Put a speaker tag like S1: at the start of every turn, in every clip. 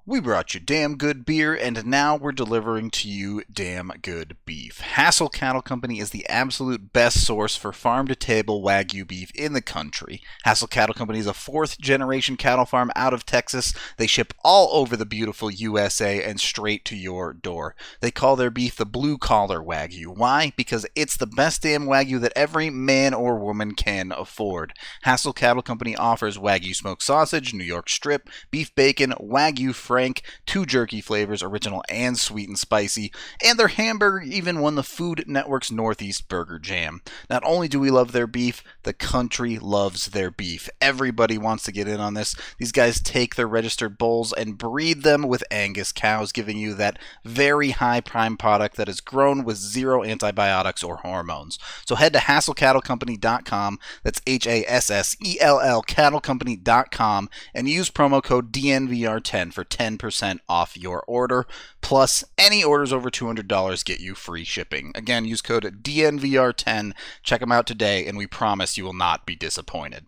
S1: We brought you damn good beer, and now we're delivering to you damn good beef. Hassel Cattle Company is the absolute best source for farm-to-table Wagyu beef in the country. Hassel Cattle Company is a fourth-generation cattle farm out of Texas. They ship all over the beautiful USA and straight to your door. They call their beef the blue-collar Wagyu. Why? Because it's the best damn Wagyu that every man or woman can afford. Hassel Cattle Company offers Wagyu smoked sausage, New York strip, beef bacon, Wagyu Frank, 2 jerky flavors, original and sweet and spicy, and their hamburger even won the Food Network's Northeast Burger Jam. Not only do we love their beef, the country loves their beef. Everybody wants to get in on this. These guys take their registered bulls and breed them with Angus cows, giving you that very high prime product that is grown with zero antibiotics or hormones. So head to hassellcattlecompany.com, that's HASSELL cattlecompany.com, and use promo code DNVR10 for 10% off your order. Plus, any orders over $200 get you free shipping. Again, use code DNVR10. Check them out today, and we promise you will not be disappointed.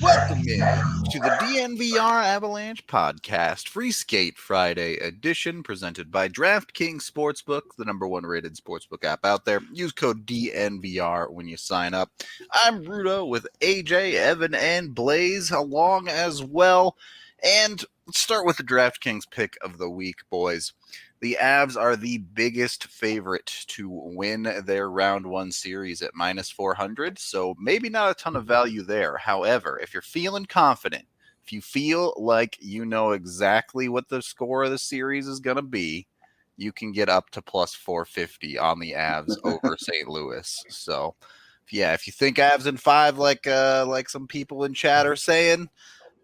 S1: Welcome in to the DNVR Avalanche Podcast, Free Skate Friday edition, presented by DraftKings Sportsbook, the #1 rated sportsbook app out there. Use code DNVR when you sign up. I'm Rudo with AJ, Evan, and Blaze along as well. And let's start with the DraftKings pick of the week, boys. The Avs are the biggest favorite to win their round 1 series at -400, so maybe not a ton of value there. However, if you're feeling confident, if you feel like you know exactly what the score of the series is going to be, you can get up to +450 on the Avs over St. Louis. So, yeah, if you think Avs in 5 like some people in chat are saying,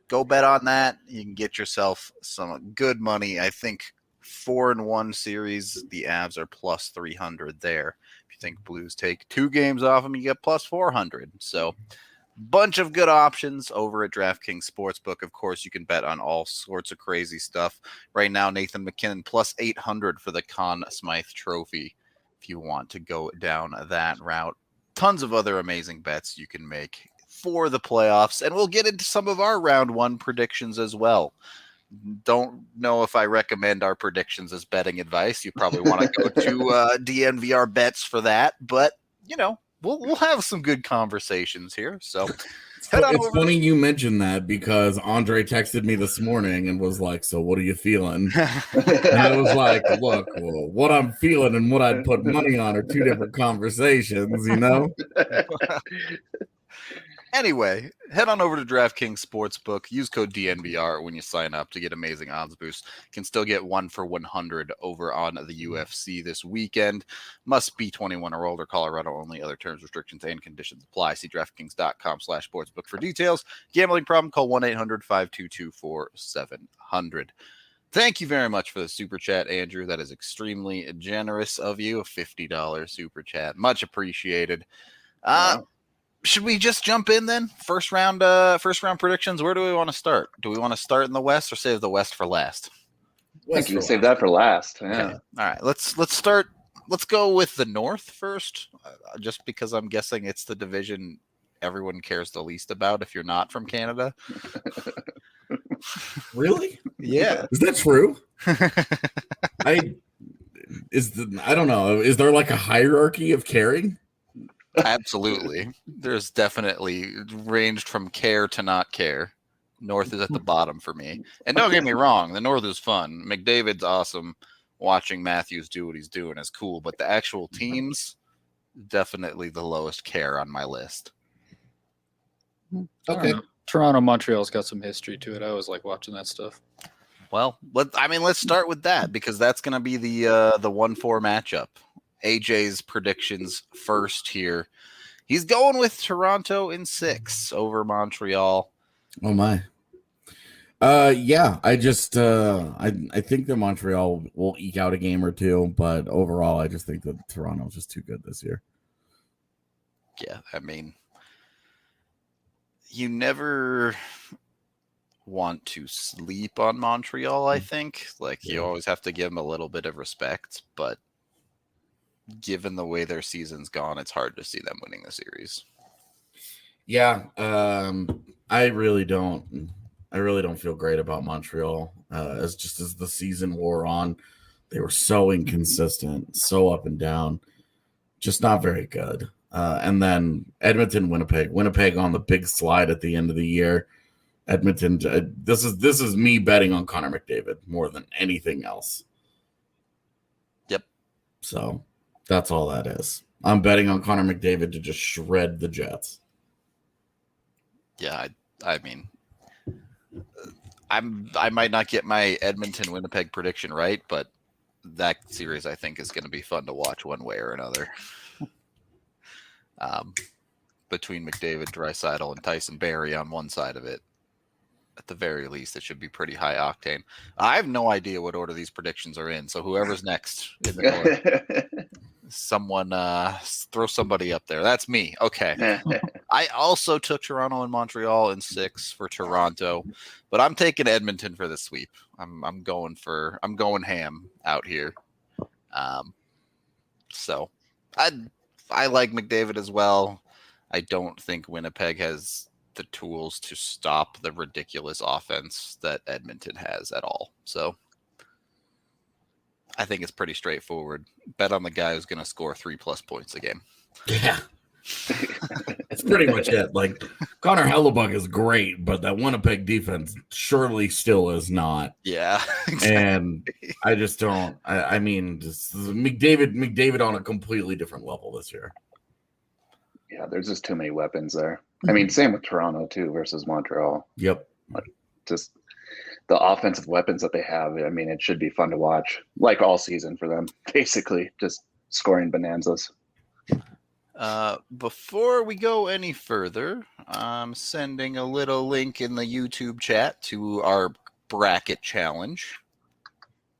S1: go bet on that. You can get yourself some good money. I think 4-1 series, the Avs are +300 there. If you think Blues take 2 games off them, you get +400. So, bunch of good options over at DraftKings Sportsbook. Of course, you can bet on all sorts of crazy stuff. Right now, Nathan McKinnon +800 for the Conn Smythe Trophy. If you want to go down that route, tons of other amazing bets you can make for the playoffs, and we'll get into some of our round 1 predictions as well. Don't know if I recommend our predictions as betting advice. You probably want to go to DNVR bets for that, but you know, we'll have some good conversations here. So
S2: it's funny you mentioned that because Andre texted me this morning and was like, "So what are you feeling?" And I was like, "Look, well, what I'm feeling and what I'd put money on are 2 different conversations, you know."
S1: Anyway, head on over to DraftKings Sportsbook. Use code DNVR when you sign up to get amazing odds boosts. You can still get 1 for 100 over on the UFC this weekend. Must be 21 or older, Colorado only. Other terms, restrictions, and conditions apply. See DraftKings.com/sportsbook for details. Gambling problem? Call 1-800-522-4700. Thank you very much for the super chat, Andrew. That is extremely generous of you. A $50 super chat. Much appreciated. Wow. Should we just jump in then? First round predictions. Where do we want to start? Do we want to start in the West or save the West for last?
S3: I think you can save that for last. Yeah.
S1: Okay. All right. Let's start. Let's go with the North first, just because I'm guessing it's the division everyone cares the least about if you're not from Canada.
S2: Really?
S1: Yeah.
S2: Is that true? I don't know. Is there like a hierarchy of caring?
S1: Absolutely. There's definitely ranged from care to not care. North is at the bottom for me. And don't get me wrong, the North is fun. McDavid's awesome. Watching Matthews do what he's doing is cool, but the actual teams, definitely the lowest care on my list.
S4: Okay. Toronto, Montreal's got some history to it. I always like watching that stuff.
S1: Well, let's start with that because that's going to be the 1-4 matchup. AJ's predictions first here. He's going with Toronto in 6 over Montreal.
S2: Oh my. Yeah, I just I think that Montreal will eke out a game or two, but overall I just think that Toronto's just too good this year.
S1: Yeah, I mean, you never want to sleep on Montreal, I think. Like, you always have to give them a little bit of respect, but given the way their season's gone, it's hard to see them winning the series.
S2: Yeah, I really don't feel great about Montreal. As the season wore on, they were so inconsistent, so up and down, just not very good. And then Edmonton, Winnipeg on the big slide at the end of the year. Edmonton, this is me betting on Connor McDavid more than anything else.
S1: Yep.
S2: So that's all that is. I'm betting on Connor McDavid to just shred the Jets.
S1: Yeah, I mean, I might not get my Edmonton Winnipeg prediction right, but that series I think is going to be fun to watch one way or another. Between McDavid, Draisaitl, and Tyson Barrie on one side of it, at the very least, it should be pretty high octane. I have no idea what order these predictions are in, so whoever's next in the North, someone throw somebody up there. That's me. Okay. I also took Toronto and Montreal in 6 for Toronto, but I'm taking Edmonton for the sweep. I'm going ham out here. So I like McDavid as well. I don't think Winnipeg has the tools to stop the ridiculous offense that Edmonton has at all. So I think it's pretty straightforward. Bet on the guy who's going to score 3+ points a game.
S2: Yeah. That's pretty much it. Like, Connor Hellebuck is great, but that Winnipeg defense surely still is not.
S1: Yeah. Exactly.
S2: And I just don't. I mean, just McDavid on a completely different level this year.
S3: Yeah, there's just too many weapons there. I mean, same with Toronto too versus Montreal.
S2: Yep.
S3: Just the offensive weapons that they have. I mean, it should be fun to watch, like all season for them. Basically, just scoring bonanzas.
S1: Before we go any further, I'm sending a little link in the YouTube chat to our bracket challenge,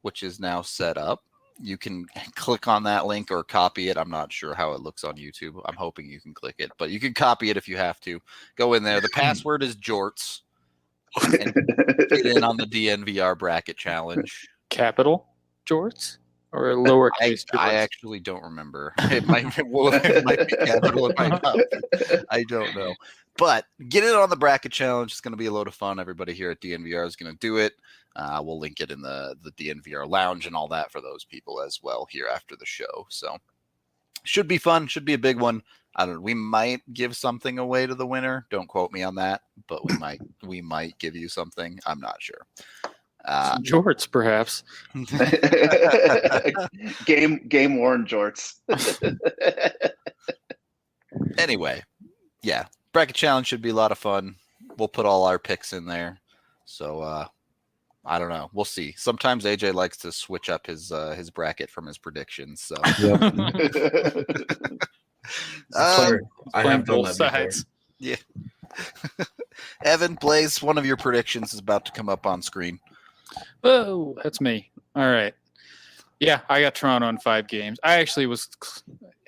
S1: which is now set up. You can click on that link or copy it. I'm not sure how it looks on YouTube. I'm hoping you can click it, but you can copy it if you have to. Go in there. The password is Jorts. And get in on the DNVR bracket challenge.
S4: Capital Jorts or lowercase?
S1: I actually don't remember. It might be capital. It might not be. I don't know. But get in on the bracket challenge. It's going to be a load of fun. Everybody here at DNVR is going to do it. We'll link it in the DNVR lounge and all that for those people as well here after the show. So should be fun. Should be a big one. I don't know. We might give something away to the winner. Don't quote me on that, but we might give you something. I'm not sure.
S4: Jorts, perhaps.
S3: game worn jorts.
S1: Anyway, yeah, bracket challenge should be a lot of fun. We'll put all our picks in there. So I don't know. We'll see. Sometimes AJ likes to switch up his bracket from his predictions. So
S2: Yep.
S4: I have both sides.
S1: Yeah. Evan, Blaze, one of your predictions is about to come up on screen.
S4: Oh, that's me. All right. Yeah, I got Toronto in 5 games. I actually was,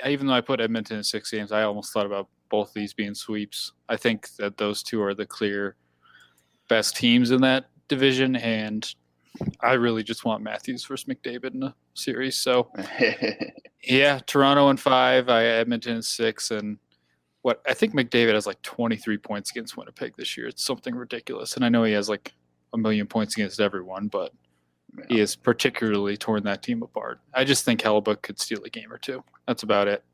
S4: even though I put Edmonton in 6 games, I almost thought about both these being sweeps. I think that those two are the clear best teams in that division, and I really just want Matthews versus McDavid in a series. So, yeah, Toronto in 5, Edmonton in 6, and what I think McDavid has like 23 points against Winnipeg this year. It's something ridiculous, and I know he has like 1 million points against everyone, but he has particularly torn that team apart. I just think Hellebuck could steal a game or two. That's about it.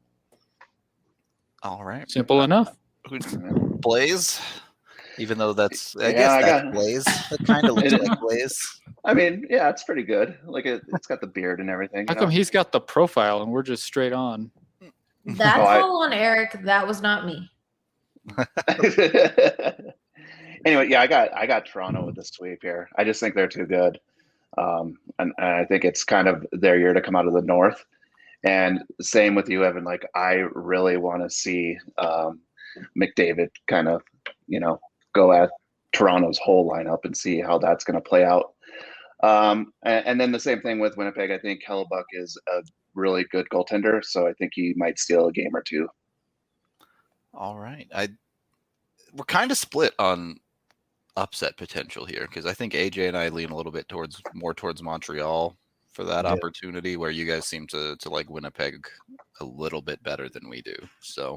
S1: All right.
S4: Simple enough.
S1: Blaze? Even though that's, I
S3: Yeah,
S1: guess that's Blaze. That kind of looks
S3: It-
S1: like Blaze.
S3: I mean, yeah, it's pretty good. Like it's got the beard and everything.
S4: How come he's got the profile and we're just straight on?
S5: That's
S3: Oh, I-
S5: all on Eric. That was not me.
S3: Anyway, yeah, I got Toronto with the sweep here. I just think they're too good, and I think it's kind of their year to come out of the North. And same with you, Evan. Like I really want to see McDavid kind of, go at Toronto's whole lineup and see how that's going to play out. And then the same thing with Winnipeg. I think Hellebuck is a really good goaltender, so I think he might steal a game or two.
S1: All right. We're kind of split on upset potential here because I think AJ and I lean a little bit more towards Montreal for that opportunity, where you guys seem to like Winnipeg a little bit better than we do. So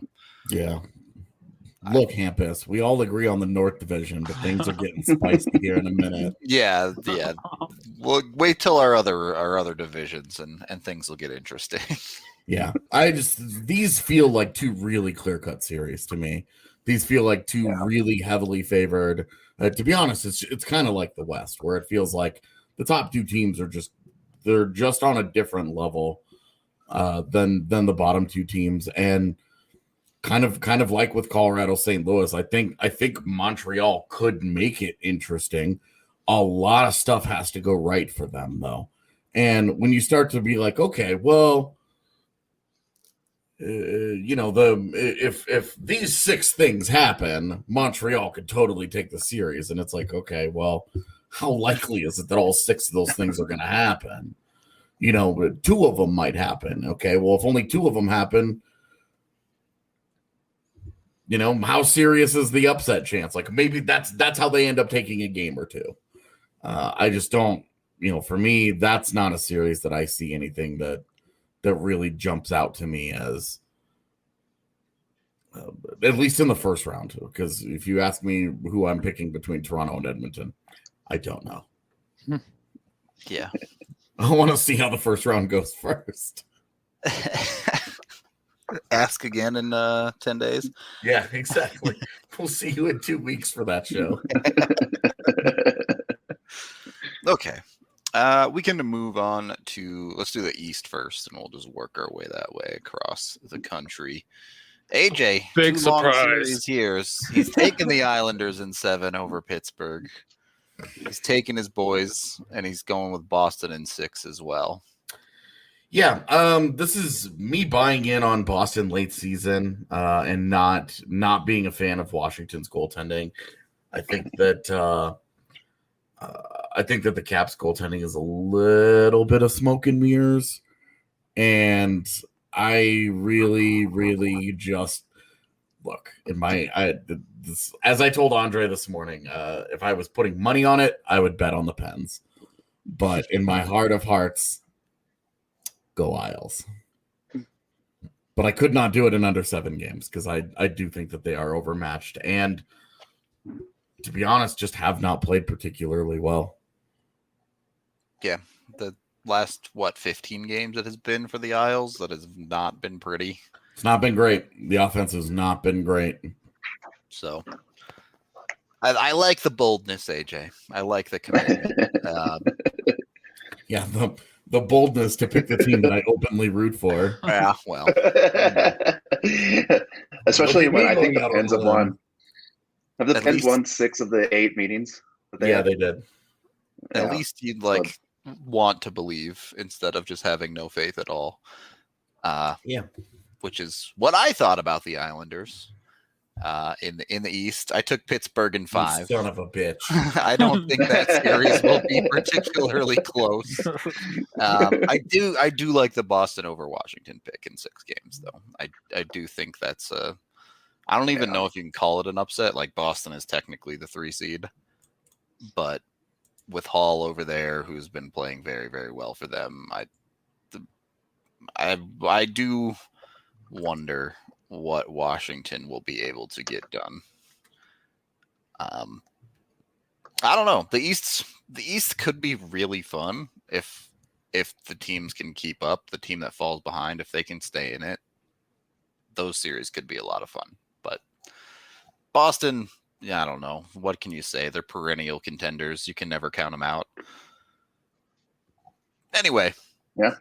S2: yeah. Look, Hampus, we all agree on the North Division, but things are getting spicy here in a minute.
S1: yeah. We'll wait till our other divisions and things will get interesting.
S2: Yeah, these feel like two really clear-cut series to me. These feel like two really heavily favored. To be honest, it's kind of like the West, where it feels like the top two teams are just on a different level than the bottom two teams, and kind of like with Colorado, St. Louis. I think Montreal could make it interesting. A lot of stuff has to go right for them, though, and when you start to be like, okay, well. If these 6 things happen, Montreal could totally take the series, and it's like, okay, well, how likely is it that all 6 of those things are going to happen? 2 of them might happen. Okay, well, if only 2 of them happen, how serious is the upset chance? Like maybe that's how they end up taking a game or 2. I just don't. For me, that's not a series that I see anything that really jumps out to me as at least in the first round. Because if you ask me who I'm picking between Toronto and Edmonton, I don't know.
S1: Yeah.
S2: I want to see how the first round goes first.
S1: Ask again in 10 days.
S2: Yeah, exactly. We'll see you in 2 weeks for that show.
S1: Okay. We can move on to, let's do the East first, and we'll just work our way that way across the country. AJ,
S4: Big
S1: 2 long
S4: surprise.
S1: series here. He's taking the Islanders in 7 over Pittsburgh. He's taking his boys, and he's going with Boston in 6 as well.
S2: Yeah, this is me buying in on Boston late season and not being a fan of Washington's goaltending. I think that the Caps goaltending is a little bit of smoke and mirrors, and I really, really just look in as I told Andre this morning. If I was putting money on it, I would bet on the Pens, but in my heart of hearts, go Isles. But I could not do it in under 7 games because I do think that they are overmatched, and to be honest, just have not played particularly well.
S1: Yeah, the last 15 games it has been for the Isles, that has not been pretty.
S2: It's not been great. The offense has not been great.
S1: So I like the boldness, AJ. I like the commitment.
S2: Yeah, the boldness to pick the team that I openly root for.
S1: Yeah, well,
S3: especially when I think the
S2: Out
S3: Pens
S2: on
S3: have
S2: a limb.
S3: won. Have the
S1: At
S3: Pens
S1: least-
S3: won 6 of the 8 meetings? That
S2: Yeah,
S3: had?
S2: they did.
S1: at
S3: Yeah.
S1: least you'd want to believe instead of just having no faith at all.
S2: Yeah.
S1: Which is what I thought about the Islanders in the East. I took Pittsburgh in
S2: You
S1: 5.
S2: son of a bitch.
S1: I don't think that series will be particularly close. I do like the Boston over Washington pick in 6 games, though. I do think that's I don't even know if you can call it an upset. Like Boston is technically the 3 seed, but with Hall over there, who's been playing very, very well for them, I do wonder what Washington will be able to get done. I don't know. The East could be really fun if the teams can keep up. The team that falls behind, if they can stay in it, those series could be a lot of fun. But Boston, yeah, I don't know. What can you say? They're perennial contenders. You can never count them out. Anyway.
S3: Yeah.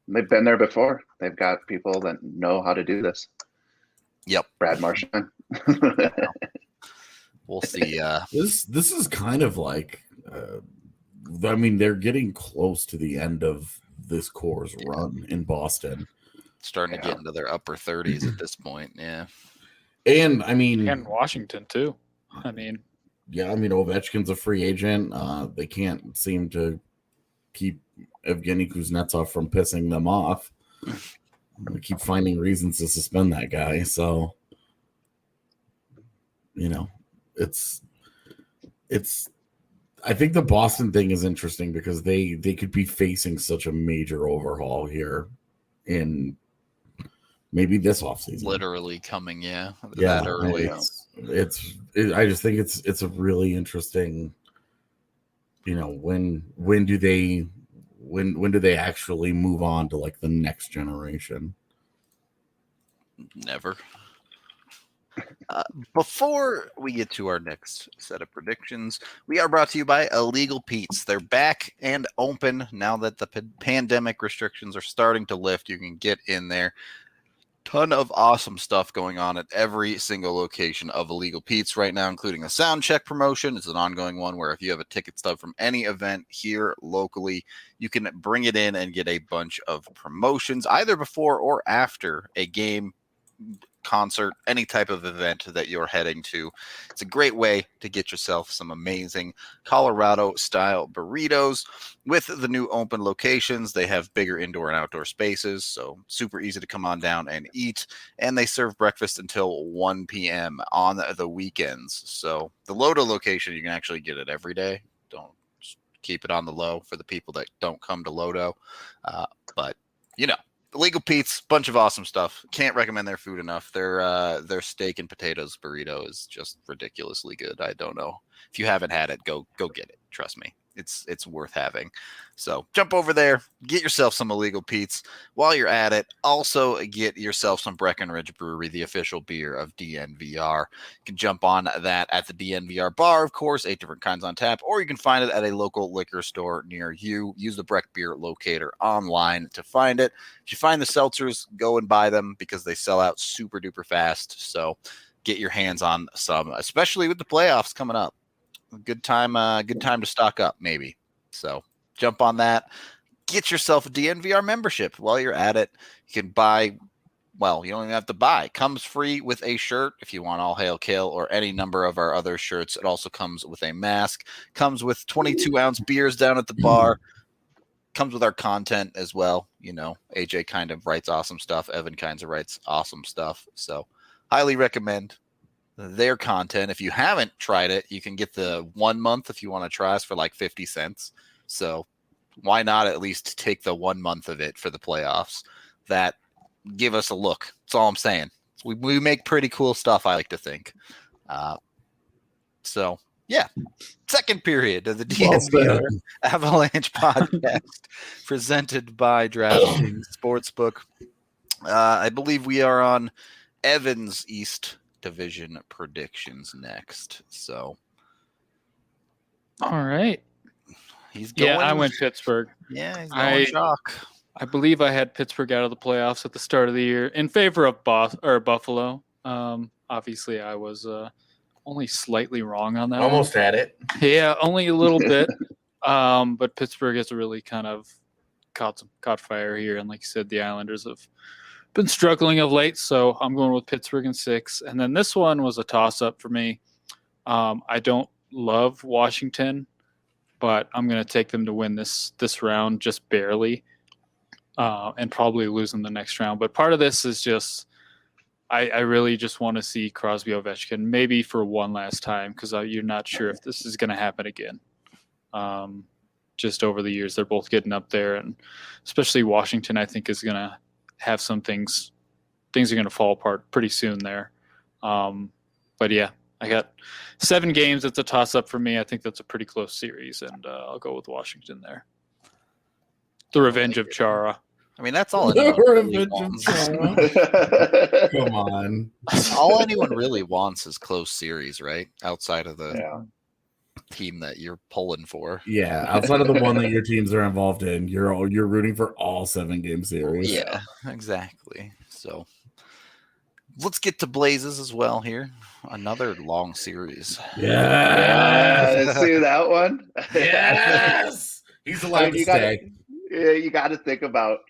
S3: They've been there before. They've got people that know how to do this.
S1: Yep.
S3: Brad Marchand.
S1: We'll see.
S2: This is kind of like, I mean, they're getting close to the end of this core's run in Boston.
S1: Starting to get into their upper 30s at this point. Yeah.
S2: And I mean,
S4: And Washington too. I mean,
S2: yeah, I mean, Ovechkin's a free agent. They can't seem to keep Evgeny Kuznetsov from pissing them off. They keep finding reasons to suspend that guy. So, you know, it's I think the Boston thing is interesting because they could be facing such a major overhaul here in maybe this offseason.
S1: Literally coming,
S2: that
S1: early.
S2: I just think it's a really interesting, you know, when do they actually move on to like the next generation?
S1: Never. Before we get to our next set of predictions, we are brought to you by Illegal Pete's. They're back and open now that the pandemic restrictions are starting to lift. You can get in there. Ton of awesome stuff going on at every single location of Illegal Pete's right now, including a sound check promotion. It's an ongoing one where if you have a ticket stub from any event here locally, you can bring it in and get a bunch of promotions either before or after a game, concert, any type of event that you're heading to. It's a great way to get yourself some amazing Colorado style burritos. With the new open locations, they have bigger indoor and outdoor spaces, so super easy to come on down and eat. And they serve breakfast until 1 p.m. on the weekends. So the Lodo location, you can actually get it every day. Don't keep it on the low for the people that don't come to Lodo. But you know, Illegal Pete's, bunch of awesome stuff. Can't recommend their food enough. Their steak and potatoes burrito is just ridiculously good. I don't know. If you haven't had it, go get it. Trust me. It's worth having. So jump over there, get yourself some Illegal Pete's. While you're at it, also get yourself some Breckenridge Brewery, the official beer of DNVR. You can jump on that at the DNVR bar, of course, 8 different kinds on tap, or you can find it at a local liquor store near you. Use the Breck Beer Locator online to find it. If you find the seltzers, go and buy them because they sell out super duper fast. So get your hands on some, especially with the playoffs coming up. Good time to stock up, maybe. So jump on that. Get yourself a DNVR membership. While you're at it, you can buy. Well, you don't even have to buy. Comes free with a shirt if you want All Hail Kill or any number of our other shirts. It also comes with a mask. Comes with 22-ounce beers down at the bar. Comes with our content as well. You know, AJ kind of writes awesome stuff. Evan kinds of writes awesome stuff. So highly recommend their content. If you haven't tried it, you can get the 1 month if you want to try us for like 50 cents. So why not at least take the 1 month of it for the playoffs? That give us a look. That's all I'm saying. We make pretty cool stuff, I like to think. So yeah, second period of the DNVR Avalanche podcast presented by DraftKings Sportsbook. I believe we are on Evan's East Division predictions next. So
S4: all right.
S1: He's going.
S4: Yeah, I went Pittsburgh.
S1: Yeah, he's going shock.
S4: I believe I had Pittsburgh out of the playoffs at the start of the year in favor of Buffalo. Obviously, I was only slightly wrong on that.
S6: Almost had it.
S4: Yeah, only a little bit. But Pittsburgh has really kind of caught fire here, and like you said, the Islanders have been struggling of late, so I'm going with Pittsburgh in 6. And then this one was a toss-up for me. I don't love Washington, but I'm going to take them to win this round just barely, and probably lose in the next round. But part of this is just I really just want to see Crosby Ovechkin maybe for one last time because you're not sure if this is going to happen again. Just over the years, they're both getting up there, and especially Washington, I think, is going to have some things are going to fall apart pretty soon there. But yeah, I got 7 games. It's a toss up for me. I think that's a pretty close series, and I'll go with Washington there. The revenge of Chara.
S1: I mean, that's all anyone really
S2: Vengeance
S1: wants.
S2: Sorrow. Come on.
S1: All anyone really wants is close series, right? Outside of the
S3: Yeah.
S1: team that you're pulling for.
S2: Yeah, outside of the one that your teams are involved in, you're rooting for all 7-game series.
S1: Yeah, exactly. So let's get to Blazes as well here. Another long series.
S2: Yeah.
S3: See that one?
S2: Yes. He's allowed to stay.
S3: You got to think about,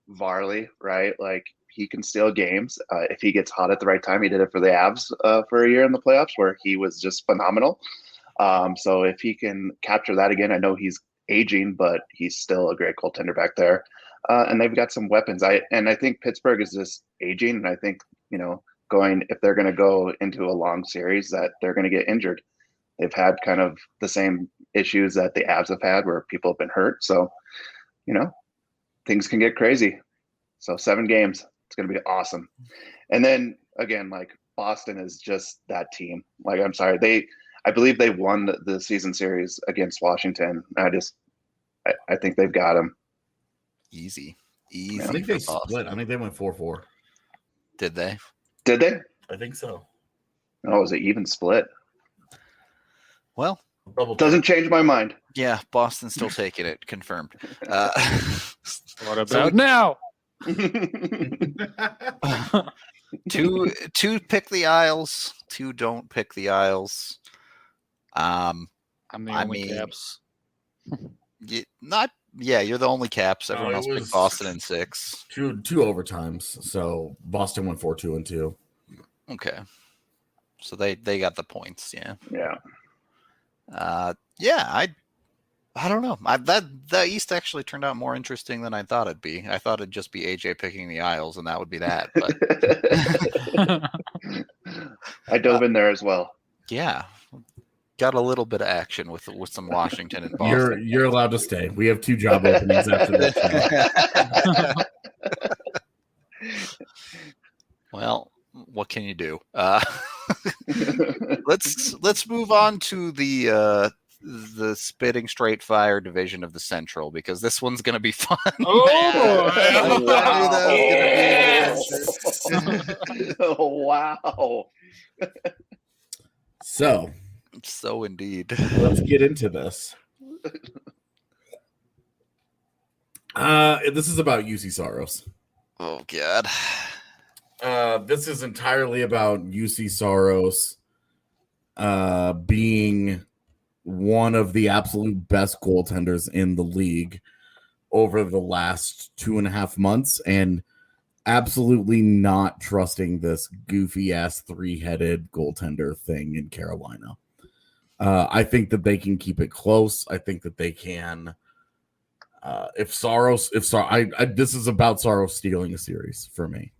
S3: Varley, right? Like, he can steal games if he gets hot at the right time. He did it for the Avs for a year in the playoffs where he was just phenomenal. So if he can capture that again, I know he's aging, but he's still a great goaltender back there. And they've got some weapons. I think Pittsburgh is just aging, and I think, if they're going to go into a long series, that they're going to get injured. They've had kind of the same issues that the Avs have had where people have been hurt. So, things can get crazy. So 7 games, it's going to be awesome. And then again, like, Boston is just that team. Like, I'm sorry, I believe they won the season series against Washington. I think they've got them.
S1: Easy.
S2: I think they split. I think they went 4-4.
S1: Did they?
S3: Did they?
S2: I think so.
S3: Oh, it was an even split.
S1: Well,
S3: doesn't change my mind.
S1: Yeah, Boston's still taking it. Confirmed.
S4: What about now?
S1: Two pick the Isles. 2 don't pick the Isles.
S4: I'm the only Caps.
S1: You're the only Caps. Everyone else picked Boston in 6.
S2: Two overtimes. So Boston went 4-2-2.
S1: Okay. So they got the points. Yeah.
S3: Yeah.
S1: I don't know. The East actually turned out more interesting than I thought it'd be. I thought it'd just be AJ picking the Isles, and that would be that. But
S3: I dove in there as well.
S1: Yeah, got a little bit of action with some Washington and Boston.
S2: You're allowed to stay. We have 2 job openings after this.
S1: Well, what can you do? Let's move on to the spitting straight fire division of the Central, because this one's going to be fun.
S3: Wow.
S2: So
S1: indeed.
S2: Let's get into this. This is about UC Saros.
S1: Oh God.
S2: This is entirely about UC Saros being one of the absolute best goaltenders in the league over the last 2.5 months, and absolutely not trusting this goofy ass 3-headed goaltender thing in Carolina. I think that they can keep it close. I think that they can. This is about Saros stealing a series for me.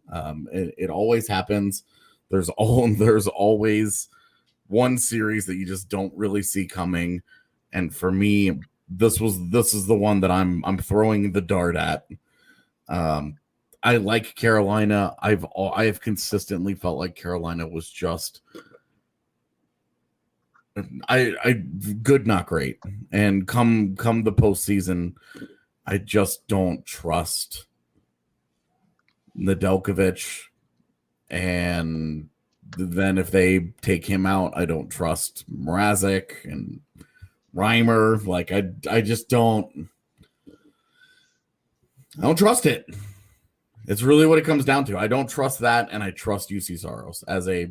S2: It always happens. There's always one series that you just don't really see coming, and for me, this is the one that I'm throwing the dart at. I like Carolina. I have consistently felt like Carolina was just good, not great. And come the postseason, I just don't trust Nedeljkovic. And then if they take him out, I don't trust Mrazek and Reimer. Like I just don't. I don't trust it. It's really what it comes down to. I don't trust that, and I trust UC Saros as a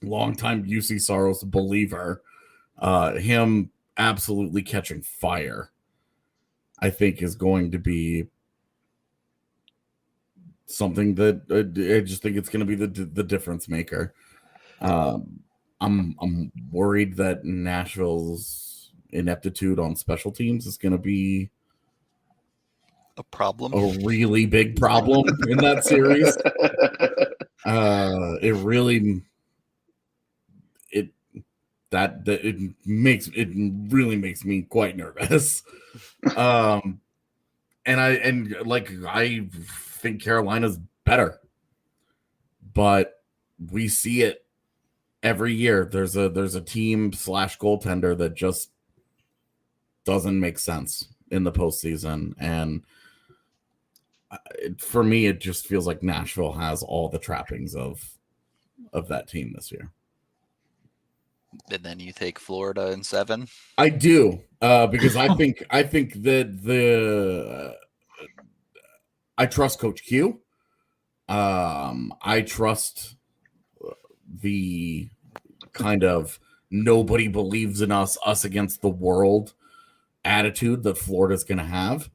S2: longtime UC Saros believer. Him absolutely catching fire, I think, is going to be something that I just think it's going to be the difference maker. I'm worried that Nashville's ineptitude on special teams is going to be
S1: a problem,
S2: a really big problem in that series. It really makes me quite nervous. I think Carolina's better, but we see it every year. There's a team / goaltender that just doesn't make sense in the postseason, and for me, it just feels like Nashville has all the trappings of that team this year.
S1: And then you take Florida in 7.
S2: I do, because I think that I trust Coach Q. I trust the kind of nobody believes in us against the world attitude that Florida's going to have.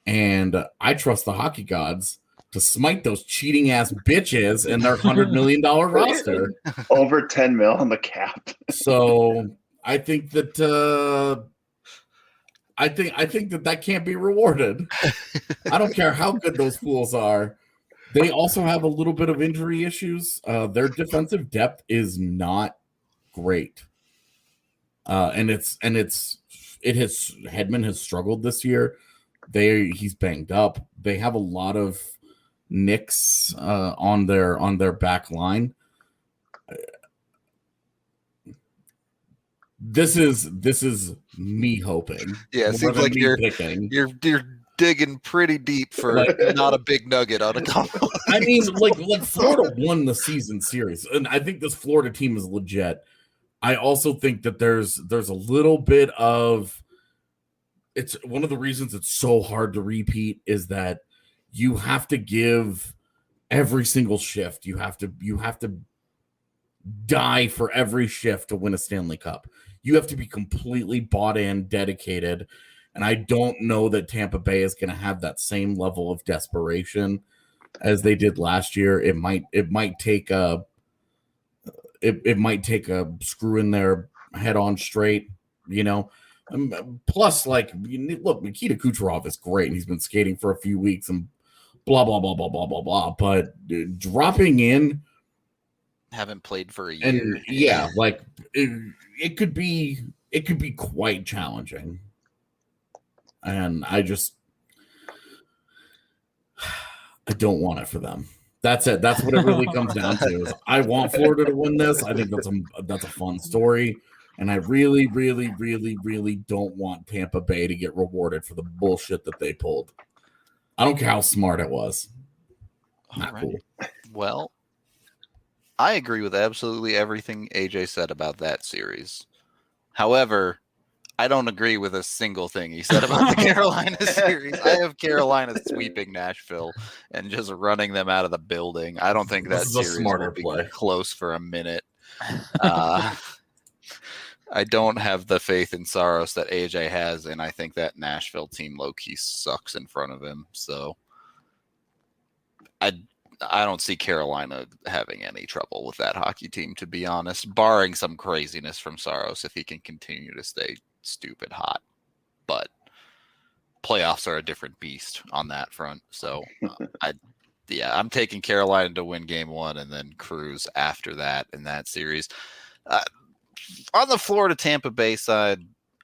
S2: And I trust the hockey gods to smite those cheating ass bitches in their $100 million roster.
S3: Over 10 mil on the cap.
S2: So I think that that can't be rewarded. I don't care how good those fools are. They also have a little bit of injury issues. Their defensive depth is not great. Hedman has struggled this year. He's banged up. They have a lot of nicks on their back line. This is me hoping.
S1: Yeah, it seems like you're digging pretty deep for not a big nugget on a couple.
S2: I mean, like Florida won the season series, and I think this Florida team is legit. I also think that there's a little bit of, it's one of the reasons it's so hard to repeat is that you have to give every single shift. You have to die for every shift to win a Stanley Cup. You have to be completely bought in, dedicated. And I don't know that Tampa Bay is going to have that same level of desperation as they did last year. It might take a screwing their head on straight, Plus, look, Nikita Kucherov is great, and he's been skating for a few weeks, and blah blah blah blah blah blah blah. But dropping in,
S1: haven't played for a year,
S2: and it could be quite challenging. And I don't want it for them. That's it. That's what it really comes down to. Is I want Florida to win this. I think that's a fun story. And I really, really, really, really don't want Tampa Bay to get rewarded for the bullshit that they pulled. I don't care how smart it was. Not
S1: right.
S2: cool.
S1: Well, I agree with absolutely everything AJ said about that series. However, I don't agree with a single thing he said about the Carolina series. I have Carolina sweeping Nashville and just running them out of the building. I don't think that series will be close for a minute. I don't have the faith in Saros that AJ has, and I think that Nashville team low-key sucks in front of him. So I don't see Carolina having any trouble with that hockey team, to be honest, barring some craziness from Saros if he can continue to stay stupid hot. But playoffs are a different beast on that front. So I'm taking Carolina to win game 1 and then cruise after that in that series. On the Florida Tampa Bay side,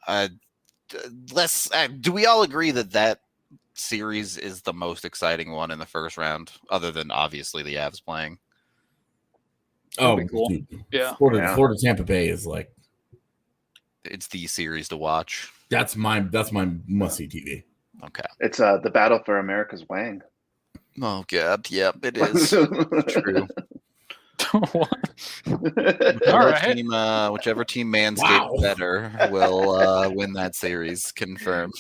S1: do we all agree that series is the most exciting one in the first round, other than obviously the Avs playing?
S2: Oh,
S4: cool.
S2: Dude.
S4: Yeah.
S2: Florida Tampa Bay is like,
S1: it's the series to watch.
S2: That's my must-see TV.
S1: Okay.
S3: It's the battle for America's Wang.
S1: Oh God, yep, it is. True. Whichever team manscaped better will win that series. Confirmed.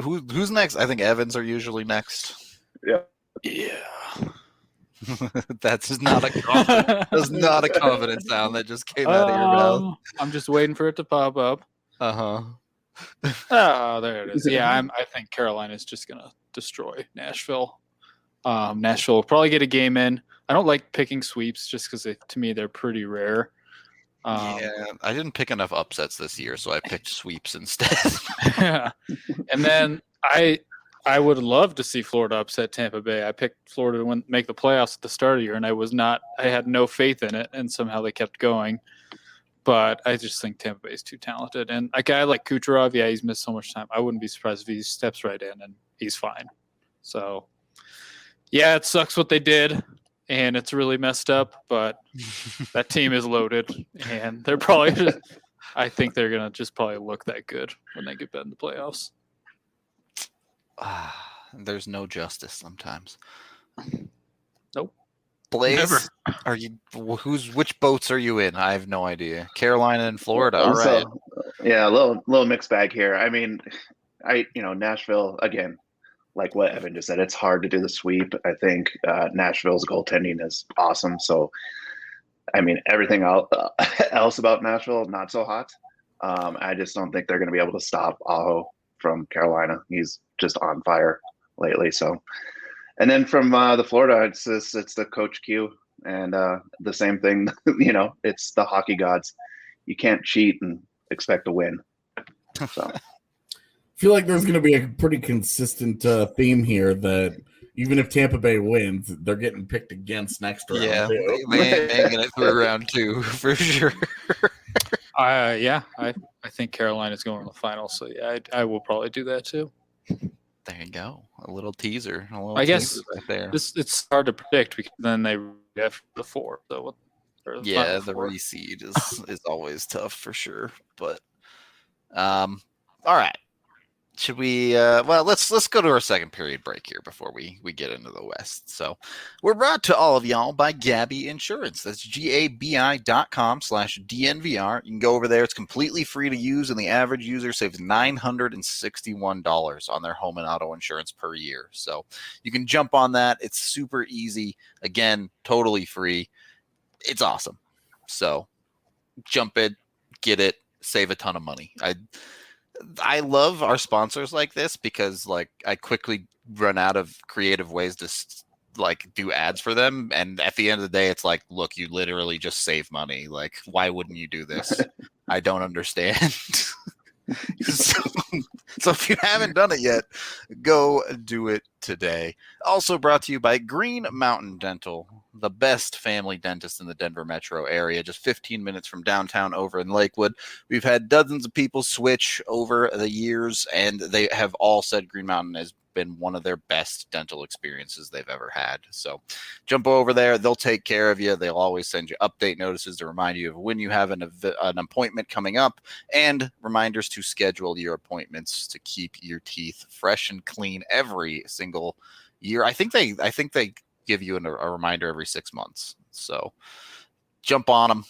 S1: Who's next? I think Evans are usually next.
S3: Yeah.
S1: That's not a confident sound that just came out of your mouth.
S4: I'm just waiting for it to pop up.
S1: Oh,
S4: there it is. Yeah, I think Carolina's just gonna destroy Nashville. Nashville will probably get a game in. I don't like picking sweeps just because to me they're pretty rare.
S1: I didn't pick enough upsets this year, so I picked sweeps instead.
S4: Yeah. And then I would love to see Florida upset Tampa Bay. I picked Florida to make the playoffs at the start of the year, and I had no faith in it, and somehow they kept going. But I just think Tampa Bay is too talented. And a guy like Kucherov, he's missed so much time. I wouldn't be surprised if he steps right in and he's fine. So, yeah, it sucks what they did, and it's really messed up, but that team is loaded, and they're probably I think they're going to just probably look that good when they get back in the playoffs.
S1: There's no justice sometimes.
S4: Nope.
S1: Blaze,
S4: Never.
S1: are you? Which boats are you in? I have no idea. Carolina and Florida. All right.
S3: So, yeah, a little mixed bag here. I mean, Nashville again, like what Evan just said, it's hard to do the sweep. I think Nashville's goaltending is awesome. So, I mean, everything else about Nashville not so hot. I just don't think they're going to be able to stop Aho from Carolina. He's just on fire lately. So, and then from the Florida, it's the Coach Q, and the same thing. It's the hockey gods. You can't cheat and expect to win. So,
S2: I feel like there's going to be a pretty consistent theme here that even if Tampa Bay wins, they're getting picked against next round.
S1: Yeah, making it through round 2 for sure.
S4: I think Carolina's going to the final, so yeah, I will probably do that too.
S1: There you go. A little teaser.
S4: I guess
S1: teaser right there.
S4: It's hard to predict because then they have the 4. So
S1: Yeah, the reseed is always tough for sure. But all right. Should we let's go to our second period break here before we get into the West. So we're brought to all of y'all by Gabby Insurance. That's gabi.com/DNVR. You can go over there. It's completely free to use, and the average user saves $961 on their home and auto insurance per year. So you can jump on that. It's super easy. Again, totally free. It's awesome. So jump in, get it, save a ton of money. I love our sponsors like this because I quickly run out of creative ways to do ads for them. And at the end of the day, it's like, look, you literally just save money. Like, why wouldn't you do this? I don't understand. So if you haven't done it yet, go do it today. Also brought to you by Green Mountain Dental, the best family dentist in the Denver metro area, just 15 minutes from downtown over in Lakewood. We've had dozens of people switch over the years, and they have all said Green Mountain has been one of their best dental experiences they've ever had. So jump over there. They'll take care of you. They'll always send you update notices to remind you of when you have an appointment coming up, and reminders to schedule your appointments to keep your teeth fresh and clean every single year. I think they give you a reminder every 6 months. So jump on them.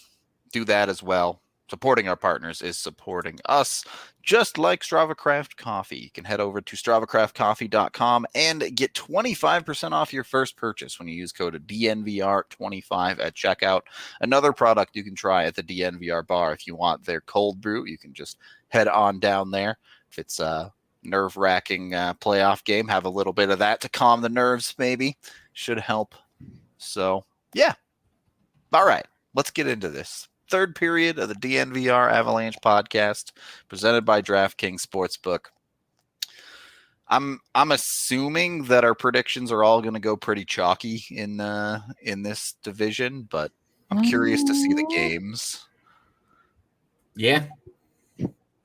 S1: Do that as well. Supporting our partners is supporting us, just like Strava Craft Coffee. You can head over to StravaCraftCoffee.com and get 25% off your first purchase when you use code DNVR25 at checkout. Another product you can try at the DNVR bar if you want their cold brew. You can just head on down there. If it's a nerve-wracking playoff game, have a little bit of that to calm the nerves, maybe. Should help. So, yeah. All right, let's get into this. Third period of the DNVR Avalanche podcast presented by DraftKings Sportsbook. I'm assuming that our predictions are all going to go pretty chalky in this division, but I'm curious to see the games.
S2: Yeah.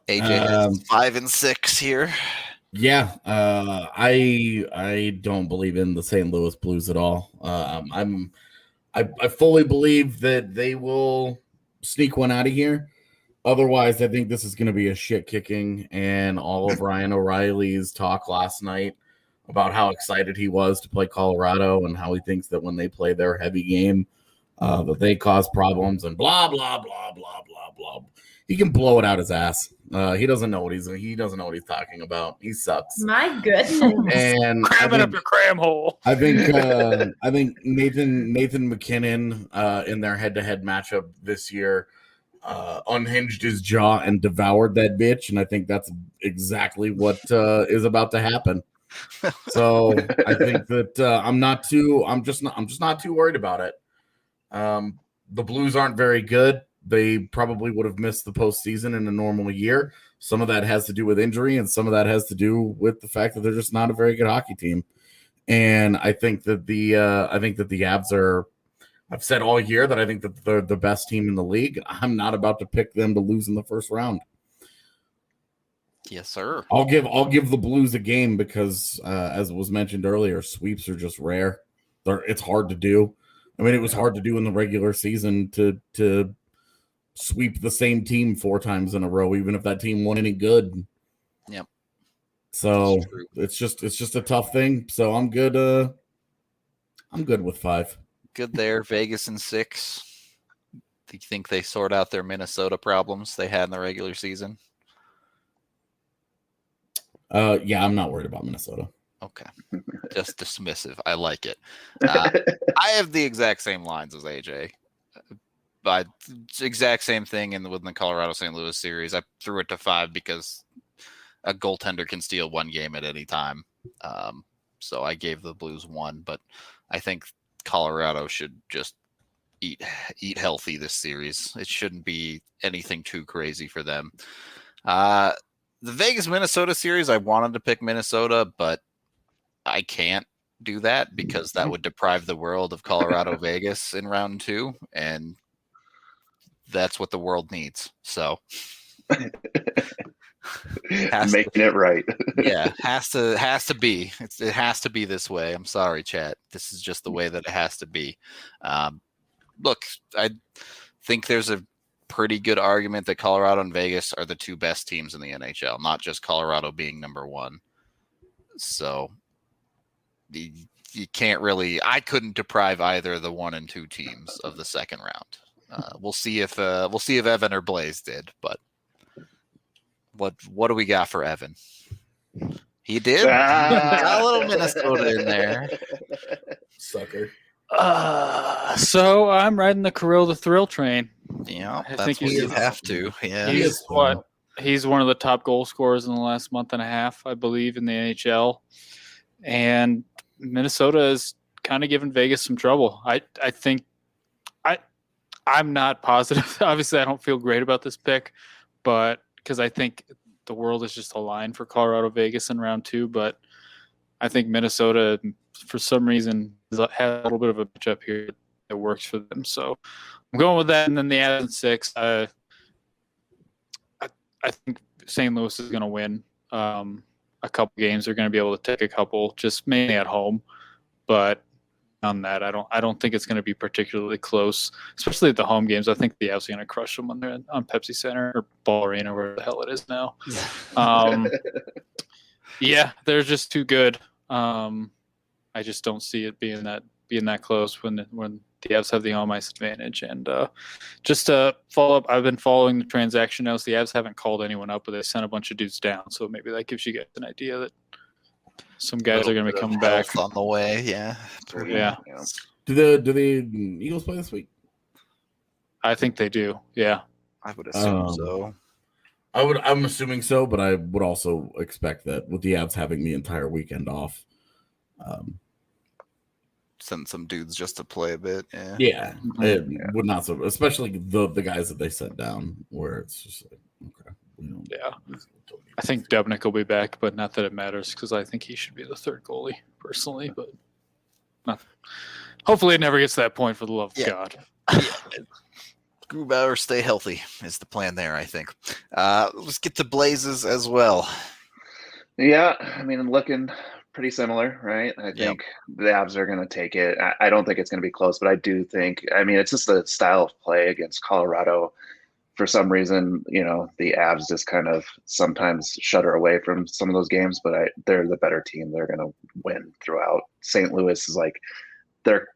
S1: AJ has 5 and 6 here.
S2: Yeah, I don't believe in the St. Louis Blues at all. I fully believe that they will sneak one out of here. Otherwise, I think this is going to be a shit kicking. And all of Ryan O'Reilly's talk last night about how excited he was to play Colorado and how he thinks that when they play their heavy game, that they cause problems and blah blah blah blah blah blah. He can blow it out his ass. He doesn't know what he's talking about. He sucks.
S5: My goodness.
S2: And
S4: cram it up your cram hole.
S2: I think Nathan McKinnon in their head-to-head matchup this year unhinged his jaw and devoured that bitch, and I think that's exactly what is about to happen. So I think that I'm just not too worried about it. The Blues aren't very good. They probably would have missed the postseason in a normal year. Some of that has to do with injury, and some of that has to do with the fact that they're just not a very good hockey team. And I think that the Avs are. I've said all year that I think that they're the best team in the league. I'm not about to pick them to lose in the first round.
S1: Yes, sir.
S2: I'll give the Blues a game because, as was mentioned earlier, sweeps are just rare. It's hard to do. I mean, it was hard to do in the regular season to sweep the same team 4 times in a row, even if that team won any good.
S1: Yep.
S2: So
S1: That's true.
S2: it's just a tough thing. So I'm good. I'm good with 5.
S1: Good there. Vegas in 6. Do you think they sort out their Minnesota problems they had in the regular season?
S2: Yeah, I'm not worried about Minnesota.
S1: Okay. Just dismissive. I like it. I have the exact same lines as AJ. But exact same thing with the Colorado St. Louis series. I threw it to 5 because a goaltender can steal one game at any time. So I gave the Blues 1, but I think Colorado should just eat healthy this series. It shouldn't be anything too crazy for them. The Vegas Minnesota series, I wanted to pick Minnesota, but I can't do that because that would deprive the world of Colorado Vegas in round 2, and that's what the world needs. So
S3: making it right.
S1: Yeah, has to be. It has to be this way. I'm sorry, chat. This is just the way that it has to be. Look, I think there's a pretty good argument that Colorado and Vegas are the 2 best teams in the NHL, not just Colorado being number 1. So you can't really. I couldn't deprive either the 1 and 2 teams of the second round. We'll see if Evan or Blaze did, but what do we got for Evan? He did. Got a little Minnesota in there.
S2: Sucker.
S4: So I'm riding the Kirill the Thrill train.
S1: Yeah,
S4: I
S1: that's
S4: think
S1: what
S4: he's-
S1: you have to. Yeah.
S4: He's one of the top goal scorers in the last month and a half, I believe, in the NHL. And Minnesota is kind of giving Vegas some trouble. I think I'm not positive. Obviously, I don't feel great about this pick, but because I think the world is just aligned for Colorado Vegas in round 2. But I think Minnesota, for some reason, has a little bit of a pitch up here that works for them. So I'm going with that. And then the Avs in 6. I think St. Louis is going to win a couple games. They're going to be able to take a couple, just mainly at home. But on that, I don't think it's going to be particularly close, especially at the home games. I think the Avs are going to crush them when they're on Pepsi Center or Ball Arena, where the hell it is now. Yeah, they're just too good. I just don't see it being that close when the Avs have the home ice advantage. And just to follow up, I've been following the transaction notes. The Avs haven't called anyone up, but they sent a bunch of dudes down. So maybe that gives you guys an idea that some guys are going to be coming back
S1: on the way. Yeah.
S4: Yeah.
S2: Do the Eagles play this week?
S4: I think they do. Yeah.
S1: I would assume so.
S2: I'm assuming so, but I would also expect that with the Avs having the entire weekend off.
S1: Send some dudes just to play a bit. Yeah.
S2: Yeah, it would not so, especially the guys that they sent down, where it's just like, okay,
S4: Yeah. I think Dubnik will be back, but not that it matters because I think he should be the third goalie personally. But hopefully, it never gets to that point. For the love of God.
S1: Grubauer, stay healthy is the plan there, I think. Let's get to Blazes as well.
S3: Yeah, I mean, looking pretty similar, right? I think the Avs are going to take it. I don't think it's going to be close, but I do think, I mean, it's just the style of play against Colorado. For some reason, the Avs just kind of sometimes shudder away from some of those games, but they're the better team. They're going to win throughout. St. Louis is like, their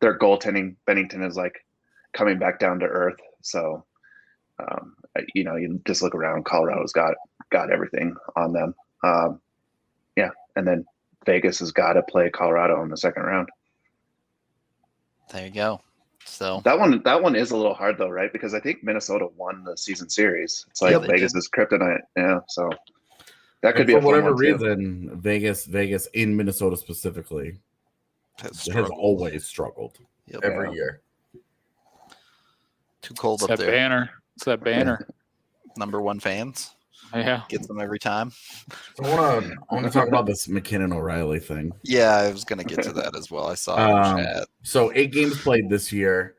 S3: goaltending, Bennington is like coming back down to earth. So, you just look around, Colorado's got everything on them. And then Vegas has got to play Colorado in the second round.
S1: There you go. So
S3: that one is a little hard though, right? Because I think Minnesota won the season series. It's like Vegas is kryptonite. Yeah, so that could be
S2: for whatever reason. Vegas in Minnesota specifically has always struggled every year.
S1: Too cold
S4: up there. It's that banner.
S1: Number 1 fans.
S4: Yeah,
S1: gets them every time.
S2: So I want to talk about this McKinnon O'Reilly thing.
S1: Yeah, I was going to get to that as well. I saw it in chat.
S2: So 8 games played this year.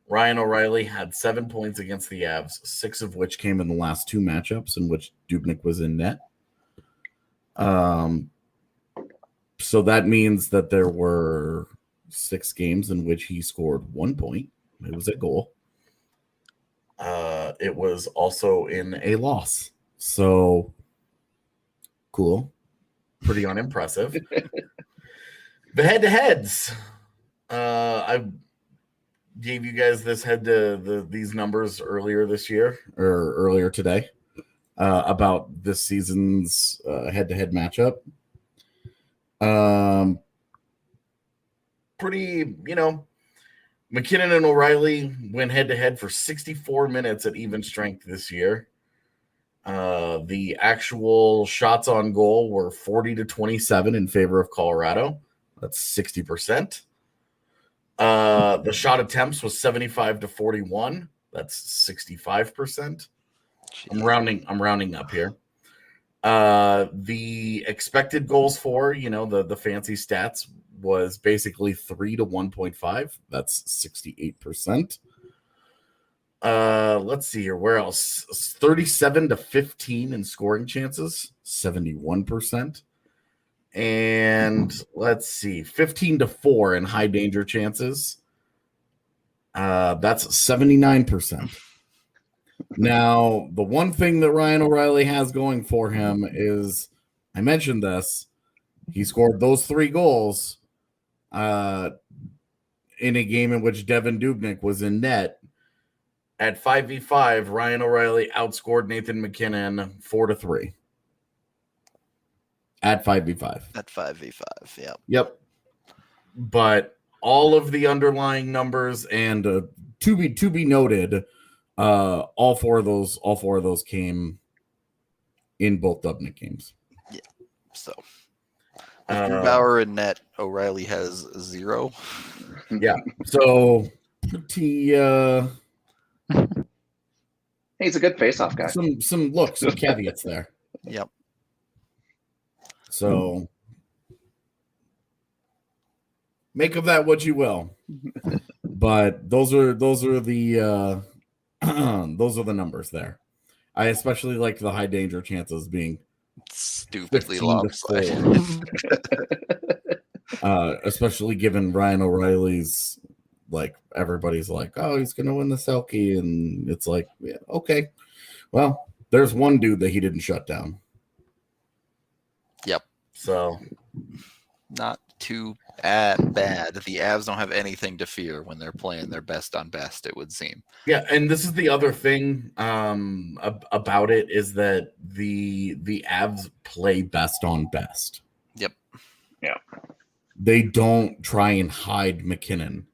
S2: Ryan O'Reilly had 7 points against the Avs, 6 of which came in the last 2 matchups in which Dubnyk was in net. So that means that there were 6 games in which he scored 1 point. It was a goal. It was also in a loss. So cool. pretty unimpressive. The head-to-heads. I gave you guys these numbers earlier this year or earlier today about this season's head-to-head matchup. Pretty, McKinnon and O'Reilly went head-to-head for 64 minutes at even strength this year. The actual shots on goal were 40-27 in favor of Colorado. That's 60%. The shot attempts was 75-41. That's 65%. I'm rounding up here. The expected goals for, the fancy stats was basically 3 to 1.5. That's 68%. Let's see here. Where else? 37-15 in scoring chances, 71%. And let's see, 15-4 in high danger chances. That's 79%. Now, the one thing that Ryan O'Reilly has going for him is, I mentioned this, he scored those 3 goals in a game in which Devin Dubnyk was in net. At 5v5, Ryan O'Reilly outscored Nathan McKinnon 4-3. At 5v5.
S1: At 5v5, yeah.
S2: Yep. But all of the underlying numbers and to be noted, all four of those came in both Dubnyk games.
S1: Yeah. So with Grubauer in net, O'Reilly has 0.
S2: Yeah. So pretty
S3: He's a good face-off guy.
S2: Some caveats there.
S1: Yep.
S2: So make of that what you will. But those are the those are the numbers there. I especially like the high danger chances being
S1: stupidly lopsided.
S2: Especially given Ryan O'Reilly's, like, everybody's like, oh, he's gonna win the Selke, and it's like, yeah, okay. Well, there's one dude that he didn't shut down.
S1: Yep.
S2: So
S1: not too bad. The Avs don't have anything to fear when they're playing their best on best, it would seem.
S2: Yeah, and this is the other thing about it is that the Avs play best on best.
S1: Yep.
S3: Yeah.
S2: They don't try and hide McKinnon.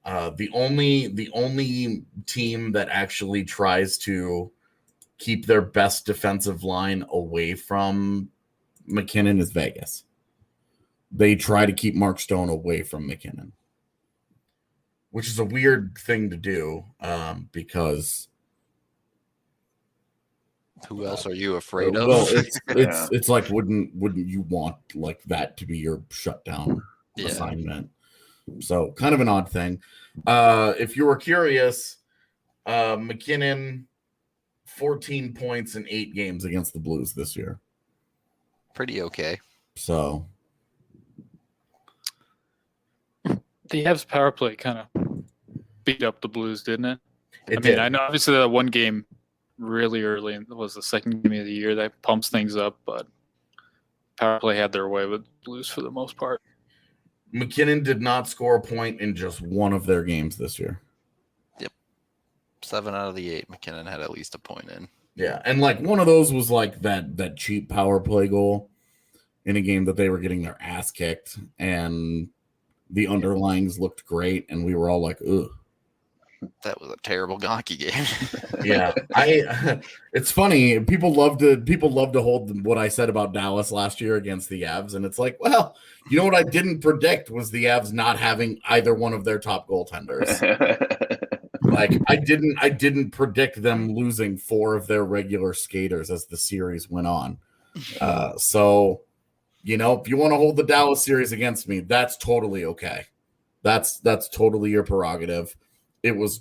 S2: The only team that actually tries to keep their best defensive line away from McKinnon is Vegas. They try to keep Mark Stone away from McKinnon, which is a weird thing to do because
S1: who else are you afraid of?
S2: Well, it's like wouldn't you want like that to be your shutdown assignment? So kind of an odd thing. If you were curious, McKinnon 14 points in 8 games against the Blues this year.
S1: Pretty okay.
S2: So
S4: the Avs power play kind of beat up the Blues, didn't it?
S2: It did.
S4: I know obviously that one game really early and was the second game of the year that pumps things up, but power play had their way with the Blues for the most part.
S2: McKinnon did not score a point in just one of their games this year.
S1: Yep. 7 out of the 8, McKinnon had at least a point in.
S2: Yeah, and like one of those was like that cheap power play goal in a game that they were getting their ass kicked, and the underlings looked great, and we were all like, ugh.
S1: That was a terrible hockey game.
S2: Yeah, it's funny. People love to hold what I said about Dallas last year against the Avs, and it's like, well, you know what I didn't predict was the Avs not having either one of their top goaltenders. Like I didn't predict them losing 4 of their regular skaters as the series went on. So, if you want to hold the Dallas series against me, that's totally okay. That's totally your prerogative. It was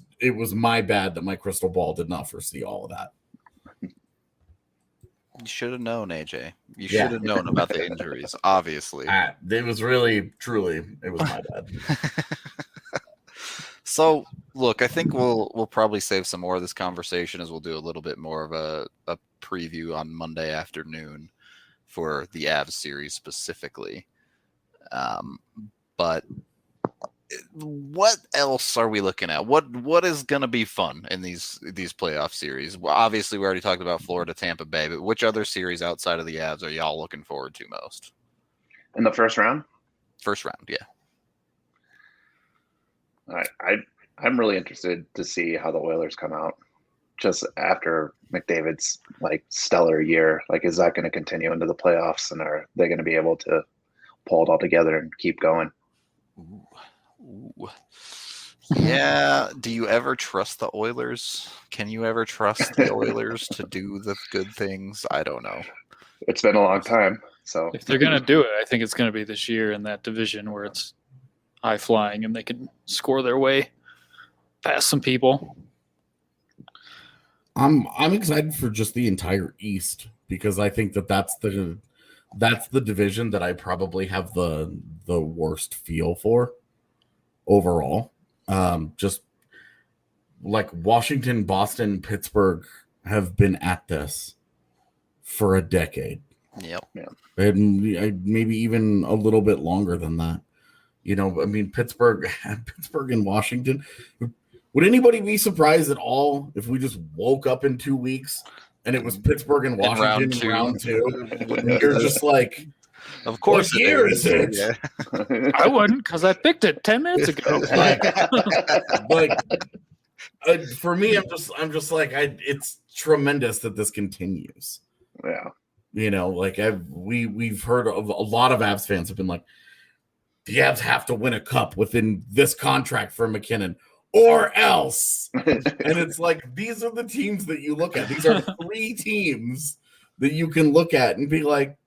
S2: my bad that my crystal ball did not foresee all of that.
S1: You should have known, AJ. You should have known about the injuries, obviously.
S2: It was really, truly, it was my bad.
S1: So, look, I think we'll probably save some more of this conversation as we'll do a little bit more of a preview on Monday afternoon. for the Avs series specifically. But what else are we looking at? What is going to be fun in these playoff series? Well, obviously, we already talked about Florida, Tampa Bay, but which other series outside of the Avs are y'all looking forward to most?
S3: In the first round?
S1: First round, yeah.
S3: I'm really interested to see how the Oilers come out just after McDavid's stellar year. Is that going to continue into the playoffs, and are they going to be able to pull it all together and keep going?
S1: Ooh. Yeah. Do you ever trust the Oilers? Can you ever trust the Oilers to do the good things? I don't know.
S3: It's been a long time. So
S4: if they're going to do it, I think it's going to be this year in that division where it's high flying and they can score their way past some people.
S2: I'm excited for just the entire East because I think that's the division that I probably have the worst feel for overall. Just like Washington, Boston, Pittsburgh have been at this for a decade.
S1: Yep.
S3: Yeah.
S2: And maybe even a little bit longer than that. Pittsburgh and Washington. Would anybody be surprised at all if we just woke up in 2 weeks and it was Pittsburgh and Washington in round two? And you're just like,
S1: of course,
S2: what year is it?
S1: Yeah.
S4: I wouldn't because I picked it 10 minutes ago.
S2: For me, I'm just like, it's tremendous that this continues.
S3: Yeah.
S2: We've heard of a lot of Avs fans have been like, the Avs have to win a cup within this contract for McKinnon or else. And it's like, these are the teams that you look at. These are 3 teams that you can look at and be like,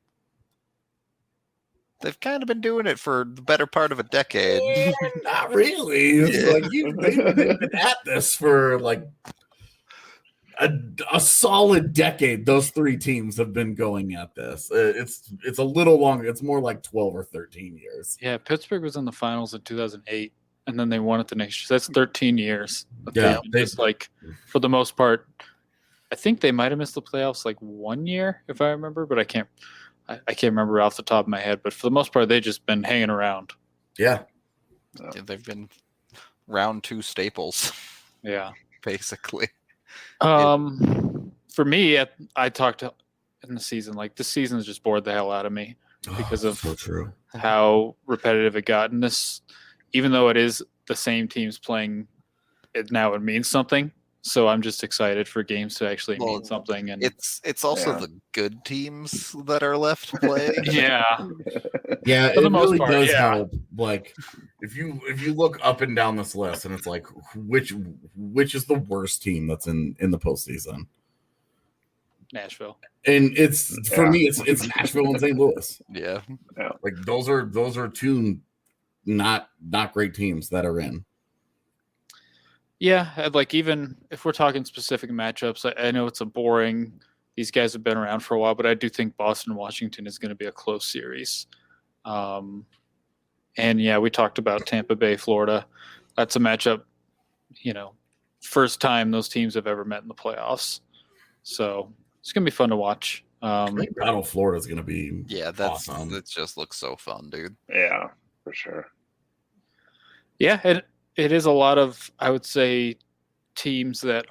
S1: they've kind of been doing it for the better part of a decade.
S2: Not really. It's like they've been at this for like a solid decade. Those 3 teams have been going at this. It's a little longer. It's more like 12 or 13 years.
S4: Yeah, Pittsburgh was in the finals in 2008, and then they won it the next year. So that's 13 years.
S2: Yeah,
S4: for the most part, I think they might have missed the playoffs 1 year, if I remember, but I can't remember off the top of my head. But for the most part, they've just been hanging around.
S2: Yeah.
S1: They've been round 2 staples.
S4: Yeah.
S1: Basically.
S4: For me, I talked in the season, this season has just bored the hell out of me because of
S2: so true.
S4: how repetitive it got. And this, even though it is the same teams playing, it means something. So I'm just excited for games to actually mean something. And
S1: it's also the good teams that are left playing.
S4: Yeah.
S2: Yeah,
S4: for the
S2: it
S4: most
S2: really
S4: part,
S2: does help. If you look up and down this list, and it's like which is the worst team that's in the postseason?
S4: Nashville.
S2: And it's for me, it's Nashville and St. Louis.
S1: Yeah.
S2: Those are 2 not great teams that are in.
S4: Yeah, even if we're talking specific matchups, I know it's these guys have been around for a while, but I do think Boston-Washington is going to be a close series. And yeah, we talked about Tampa Bay, Florida. That's a matchup, first time those teams have ever met in the playoffs. So it's going to be fun to watch.
S2: Battle Florida is going to be awesome.
S1: It just looks so fun, dude.
S3: Yeah, for sure.
S4: Yeah, it is a lot of, I would say, teams that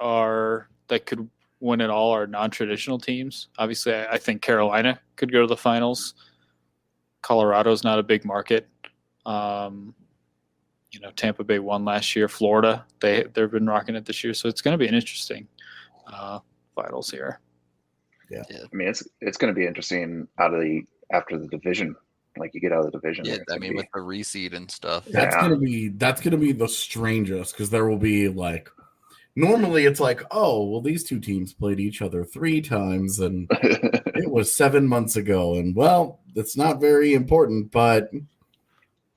S4: could win it all are non-traditional teams. Obviously, I think Carolina could go to the finals. Colorado's not a big market. Tampa Bay won last year. Florida, they've been rocking it this year, so it's going to be an interesting finals here.
S2: Yeah.
S3: It's going to be interesting after the division. You get out of the division.
S1: Yeah, with the reseed and stuff.
S2: That's gonna be the strangest because there will be normally it's these 2 teams played each other 3 times and it was 7 months ago, and it's not very important, but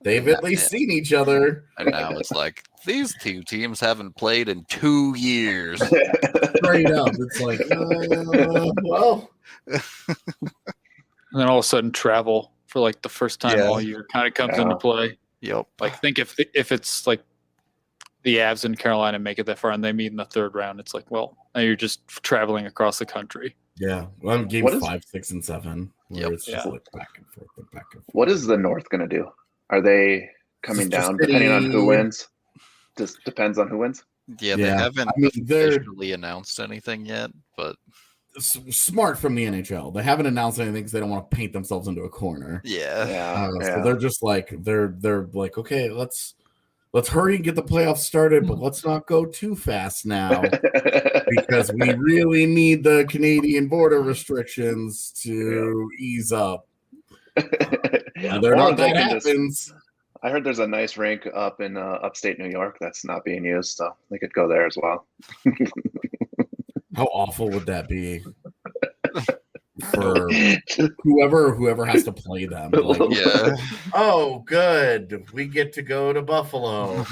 S2: they've at least seen each other.
S1: And now it's these 2 teams haven't played in 2 years.
S2: Straight up, it's
S4: And then all of a sudden travel for the first time all year kind of comes into play.
S1: Yep.
S4: Think if it's the Avs and Carolina make it that far and they meet in the 3rd round, it's now you're just traveling across the country.
S2: Yeah. Well, I'm game 5, 6, and 7. where
S1: Yep.
S2: it's just
S4: Yeah.
S2: like back and forth and back and forth.
S3: What is the North going to do? Are they coming
S2: Sister
S3: down depending on
S2: City.
S3: who wins? Just depends on who wins.
S1: Yeah, they
S2: Yeah.
S1: haven't
S2: I mean, they're
S1: officially announced anything yet, but
S2: smart from the NHL. They haven't announced anything because they don't want to paint themselves into a corner.
S1: yeah.
S2: So they're just like they're like, okay, let's hurry and get the playoffs started, but let's not go too fast now because we really need the Canadian border restrictions to ease up. Whether or not that happens.
S3: I heard there's a nice rink up in upstate New York that's not being used, so they could go there as well.
S2: How awful would that be for whoever has to play them? Like,
S1: Yeah.
S2: oh, good, we get to go to Buffalo.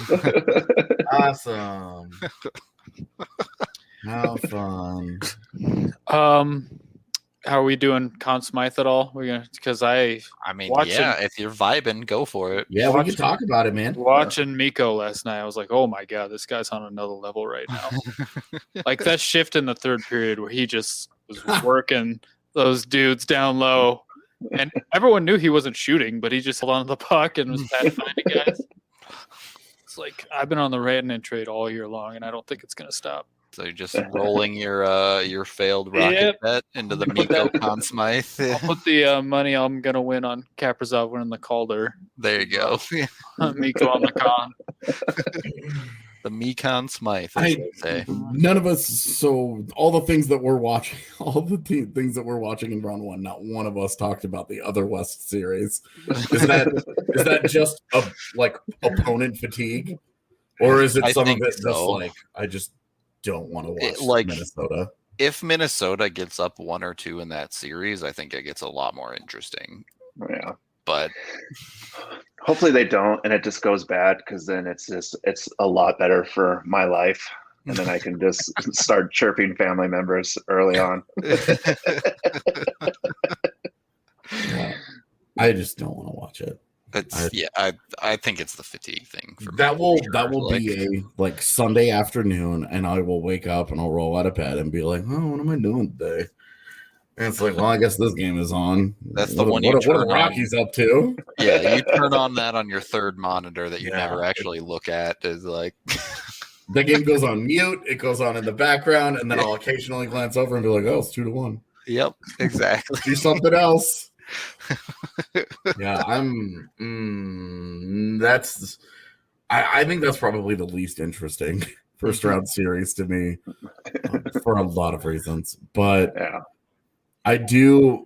S2: Awesome. How fun.
S4: How are we doing Conn Smythe at all? We're gonna because I
S1: mean,
S4: Watching-
S1: yeah, if you're vibing, go for it.
S2: Yeah, we can talk about it, man.
S4: watching Miko last night. I was like, oh my god, this guy's on another level right now. Like that shift in the third period where he just was working those dudes down low, and everyone knew he wasn't shooting, but he just held on to the puck and was finding guys. It's like I've been on the Rantanen trade all year long, and I don't think it's gonna stop.
S1: So you're just rolling your failed rocket
S4: Yep.
S1: bet into the Miko Conn Smythe.
S4: I'll put the money I'm gonna win on Kaprizov winning the Calder.
S1: There you go.
S4: Miko on the con.
S1: The Mekon Smythe, as they say.
S2: None of us. So all the things that we're watching, all the things that we're watching in round one, not one of us talked about the other West series. Is that just opponent fatigue, or is it
S1: I
S2: some of
S1: think
S2: it just
S1: so.
S2: like I just don't want to watch
S1: Like-
S2: Minnesota?
S1: If Minnesota gets up 1 or 2 in that series, I think it gets a lot more interesting.
S3: Yeah.
S1: But
S3: Hopefully they don't, and it just goes bad because then it's a lot better for my life, and then I can just start chirping family members early on.
S2: Yeah. I just don't want to watch it.
S1: I think it's the fatigue thing for me.
S2: That will
S1: Like,
S2: be a like Sunday afternoon, and I will wake up and I'll roll out of bed and be like, "Oh, what am I doing today?" And it's like, well, I guess this game is on.
S1: That's the
S2: What-
S1: one you
S2: What
S1: turn
S2: are
S1: on.
S2: Rockies up to?
S1: Yeah, you turn on that on your third monitor that you
S2: Yeah.
S1: never actually look at. Is like,
S2: The game goes on mute. It goes on in the background, and then I'll occasionally glance over and be like, "Oh, it's 2-1.
S1: yep, exactly.
S2: Do something else." Yeah, that's. I think that's probably the least interesting first round series to me for a lot of reasons, but
S3: Yeah.
S2: I do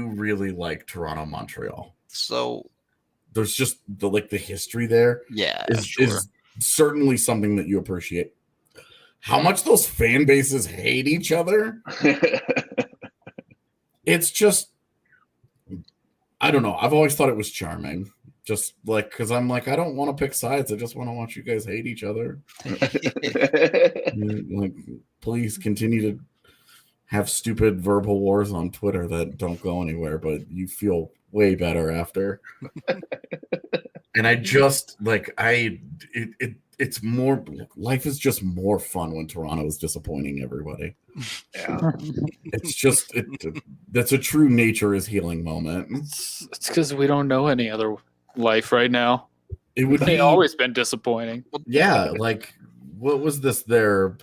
S2: really like Toronto Montreal.
S1: So
S2: There's just the history there
S1: yeah,
S2: is
S1: sure.
S2: certainly something that you appreciate. How much those fan bases hate each other, it's just, I don't know. I've always thought it was charming. Just like, because I'm like, I don't want to pick sides. I just want to watch you guys hate each other. Like, please continue to have stupid verbal wars on Twitter that don't go anywhere, but you feel way better after. And I just like it's more, life is just more fun when Toronto is disappointing everybody.
S3: Yeah.
S2: It's just that's a true nature is healing moment.
S4: It's because we don't know any other life right now.
S2: It would
S4: They
S2: be
S4: always been disappointing.
S2: yeah, like what was this, their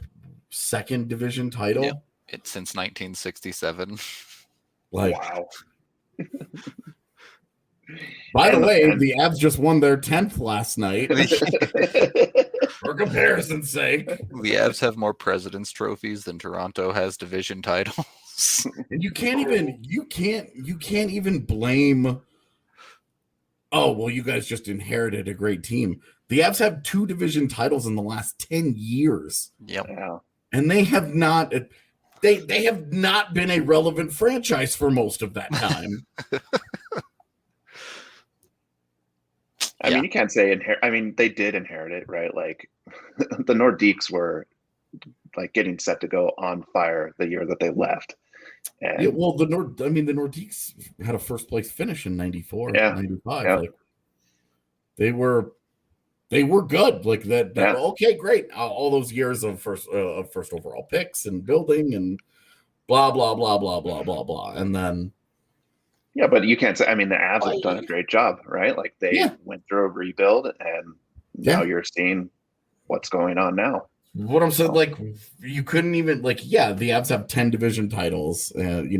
S2: second division title?
S1: Yep. It's since 1967.
S2: Like,
S3: Wow.
S2: by the
S3: And-
S2: way,
S3: and-
S2: the Avs just won their 10th last night. For comparison's sake.
S1: The Avs have more President's trophies than Toronto has division titles.
S2: And you can't even blame, oh, well, you guys just inherited a great team. The Avs have 2 division titles in the last 10 years.
S1: Yep.
S3: Yeah.
S2: And they have not they have not been a relevant franchise for most of that time.
S3: I mean, you can't say inherit. I mean, they did inherit it, right? Like the Nordiques were like getting set to go on fire the year that they left. And
S2: Yeah, well, the Nordiques had a first place finish in 94,
S3: Yeah.
S2: 95.
S3: Yeah.
S2: Like they were good. Like that
S3: Yeah.
S2: Okay, great. All those years of first overall picks and building and blah blah blah blah blah blah blah. And then
S3: Yeah, but you can't say. I mean, the Avs have done a great job, right? Like they went through a rebuild, and now you're seeing what's going on now.
S2: What I'm saying, like, you couldn't even the Avs have 10 division titles,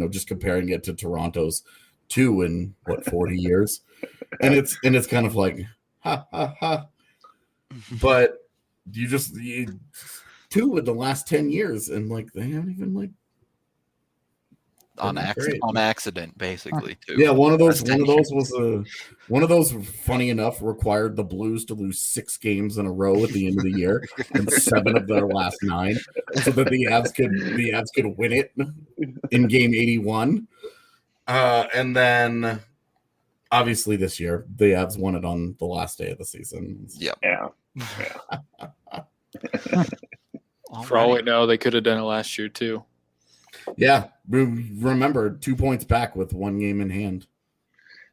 S2: just comparing it to Toronto's 2 in 40 years, and it's kind of like ha ha ha. But you 2 in the last 10 years, and like they haven't even
S1: on accident, basically. Too.
S2: Yeah, one of those funny enough required the Blues to lose 6 games in a row at the end of the year and 7 of their last 9, so that the Avs could win it in game 81. And then obviously this year the Avs won it on the last day of the season.
S1: Yep.
S3: Yeah.
S4: For all we know, they could have done it last year too.
S2: Yeah, remember 2 points back with 1 game in hand.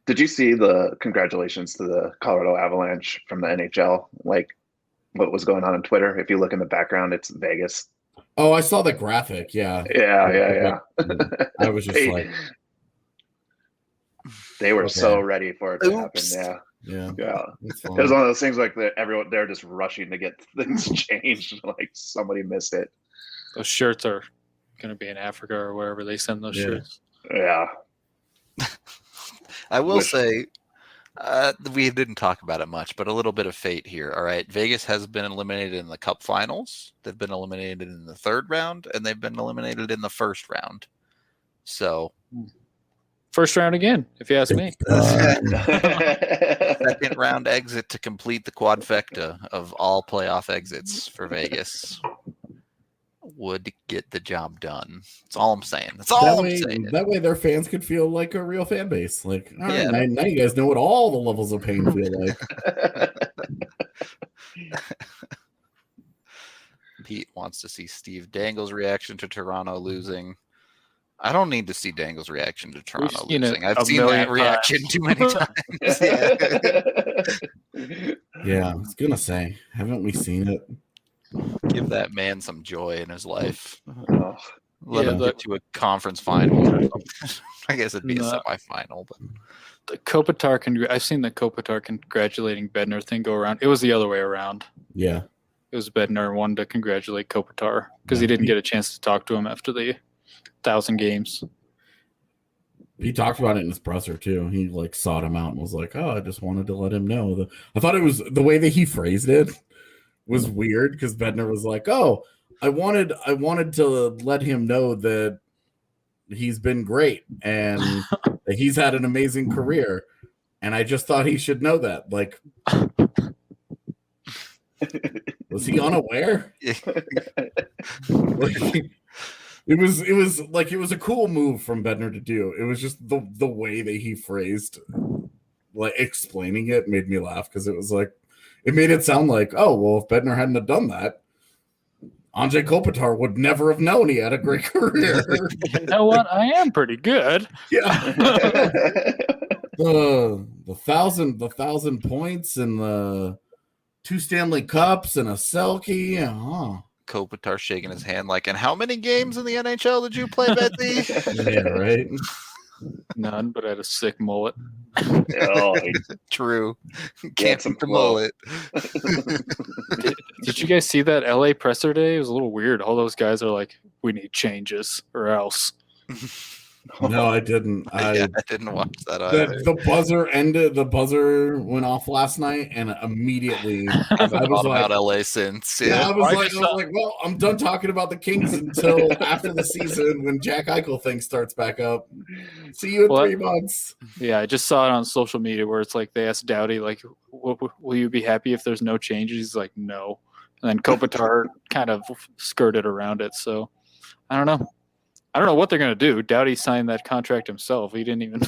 S3: Did you see the congratulations to the Colorado Avalanche from the NHL? Like what was going on Twitter? If you look in the background, it's Vegas.
S2: Oh, I saw the graphic. Yeah. I was just
S3: they were so ready for it to happen. Yeah. It was one of those things like that. Everyone they're just rushing to get things changed. Like somebody missed it.
S4: Those shirts are going to be in Africa or wherever they send those shirts.
S3: Yeah.
S1: I will say, we didn't talk about it much, but a little bit of fate here. All right. Vegas has been eliminated in the Cup finals. They've been eliminated in the 3rd round, and they've been eliminated in the 1st round. So.
S4: First round again, if you ask me.
S1: 2nd round exit to complete the quadfecta of all playoff exits for Vegas. Would get the job done. That's all I'm saying.
S2: That way their fans could feel like a real fan base. Like, all right, now you guys know what all the levels of pain feel like.
S1: Pete wants to see Steve Dangle's reaction to Toronto losing. I don't need to see Dangle's reaction to Toronto losing. I've seen that reaction too many times.
S2: Yeah, I was gonna say, haven't we seen it?
S1: Give that man some joy in his life. Let him get to a conference final or something. I guess it'd be a semifinal. But
S4: the Kopitar I've seen the Kopitar congratulating Bednar thing go around. It was the other way around.
S2: Yeah.
S4: It was Bednar wanted to congratulate Kopitar because he didn't get a chance to talk to him after the 1,000 games.
S2: He talked about it in his presser too. He sought him out and was like, "Oh, I just wanted to let him know." I thought it was the way that he phrased it was weird because Bednar was like, "Oh, I wanted to let him know that he's been great and that he's had an amazing career, and I just thought he should know that." Like, was he unaware? It was a cool move from Bednar to do. It was just the way that he phrased, explaining it made me laugh because it was it made it sound like, oh, well, if Bednar hadn't have done that, Andrei Kopitar would never have known he had a great career.
S4: You know what? I am pretty good.
S2: Yeah. the 1,000 points and the 2 Stanley Cups and a Selke.
S1: Kopitar shaking his hand and how many games in the NHL did you play, Betsy?
S2: Yeah, right.
S4: None, but I had a sick mullet.
S1: True. Can't some mullet.
S4: Did you guys see that LA presser day? It was a little weird. All those guys are like, we need changes or else.
S2: No, I didn't.
S1: I didn't watch that either.
S2: The buzzer went off last night, and immediately
S1: I was about LA since.
S2: Yeah, I was like, well, I'm done talking about the Kings until after the season when Jack Eichel thing starts back up. See you in 3 months.
S4: Yeah, I just saw it on social media where it's they asked Doughty, will you be happy if there's no changes? He's like, no. And then Kopitar kind of skirted around it. So I don't know. I don't know what they're going to do. Doughty signed that contract himself. He didn't even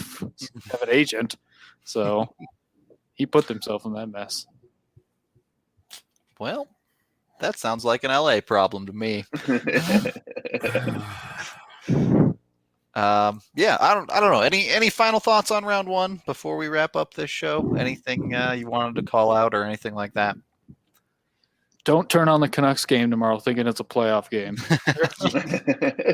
S4: have an agent. So he put himself in that mess.
S1: Well, that sounds like an LA problem to me. Yeah, I don't know. Any final thoughts on round 1 before we wrap up this show? Anything you wanted to call out or anything like that?
S4: Don't turn on the Canucks game tomorrow thinking it's a playoff game.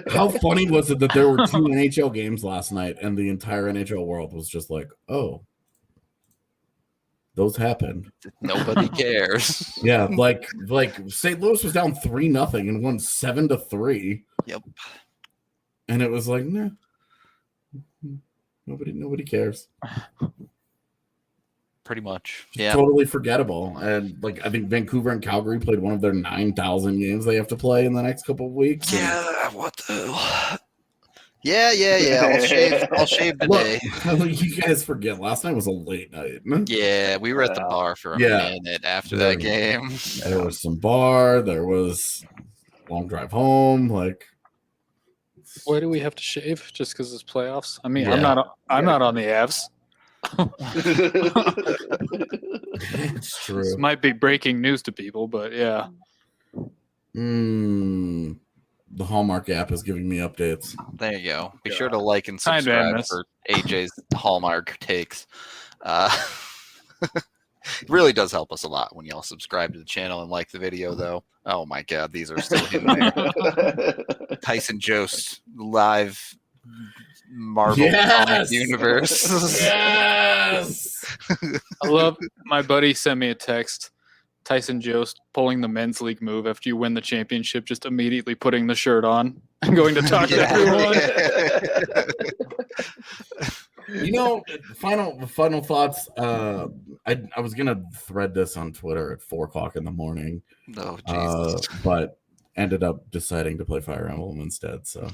S2: How funny was it that there were 2 NHL games last night and the entire NHL world was just like, oh, those happened.
S1: Nobody cares.
S2: Yeah, like St. Louis was down 3-0 and won 7-3.
S1: Yep.
S2: And it was like, nah, nobody cares.
S1: Pretty much.
S2: Just
S1: Yeah.
S2: totally forgettable. And like I think Vancouver and Calgary played one of their 9,000 games they have to play in the next couple of weeks.
S1: Yeah. What the? Yeah. I'll shave today.
S2: Look, you guys forget last night was a late night.
S1: Yeah, we were at the bar for a minute after that game.
S2: There was some bar. There was long drive home. Like,
S4: Why do we have to shave? Just because it's playoffs? I mean,
S2: Yeah.
S4: I'm not on the Avs.
S2: it's true.
S4: This might be breaking news to people, but yeah.
S2: The Hallmark app is giving me updates.
S1: There you go. Be sure to like and
S4: Time to end
S1: subscribe
S4: this.
S1: for AJ's Hallmark takes. It really does help us a lot when y'all subscribe to the channel and like the video, though. Oh my God, these are still in there. Tyson Jost live Marvel comic universe.
S2: Yes.
S4: I love my buddy sent me a text. Tyson Jost pulling the men's league move after you win the championship, just immediately putting the shirt on and going to talk to everyone.
S2: You know, final thoughts. I was gonna thread this on Twitter at 4:00 in the morning.
S1: Oh Jesus!
S2: But ended up deciding to play Fire Emblem instead. So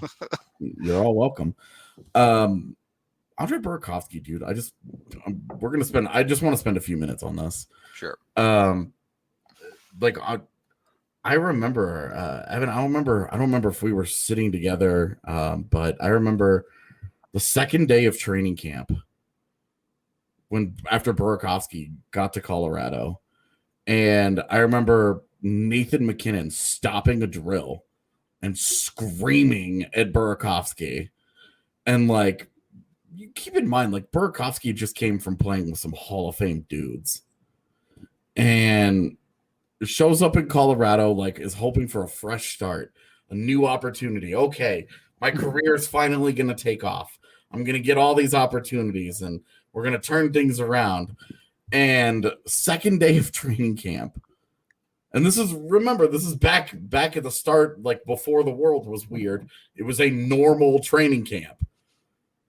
S2: you're all welcome. Andre Burakovsky, dude. I just want to spend a few minutes on this.
S1: Sure.
S2: Like I remember, Evan. I don't remember if we were sitting together, but I remember the second day of training camp after Burakovsky got to Colorado, and I remember Nathan McKinnon stopping a drill and screaming at Burakovsky, and like, you keep in mind, like Burakovsky just came from playing with some Hall of Fame dudes, and shows up in Colorado, like is hoping for a fresh start, a new opportunity. Okay, my career is finally going to take off. I'm going to get all these opportunities and we're going to turn things around. And second day of training camp. And this is back at the start, like before the world was weird. It was a normal training camp.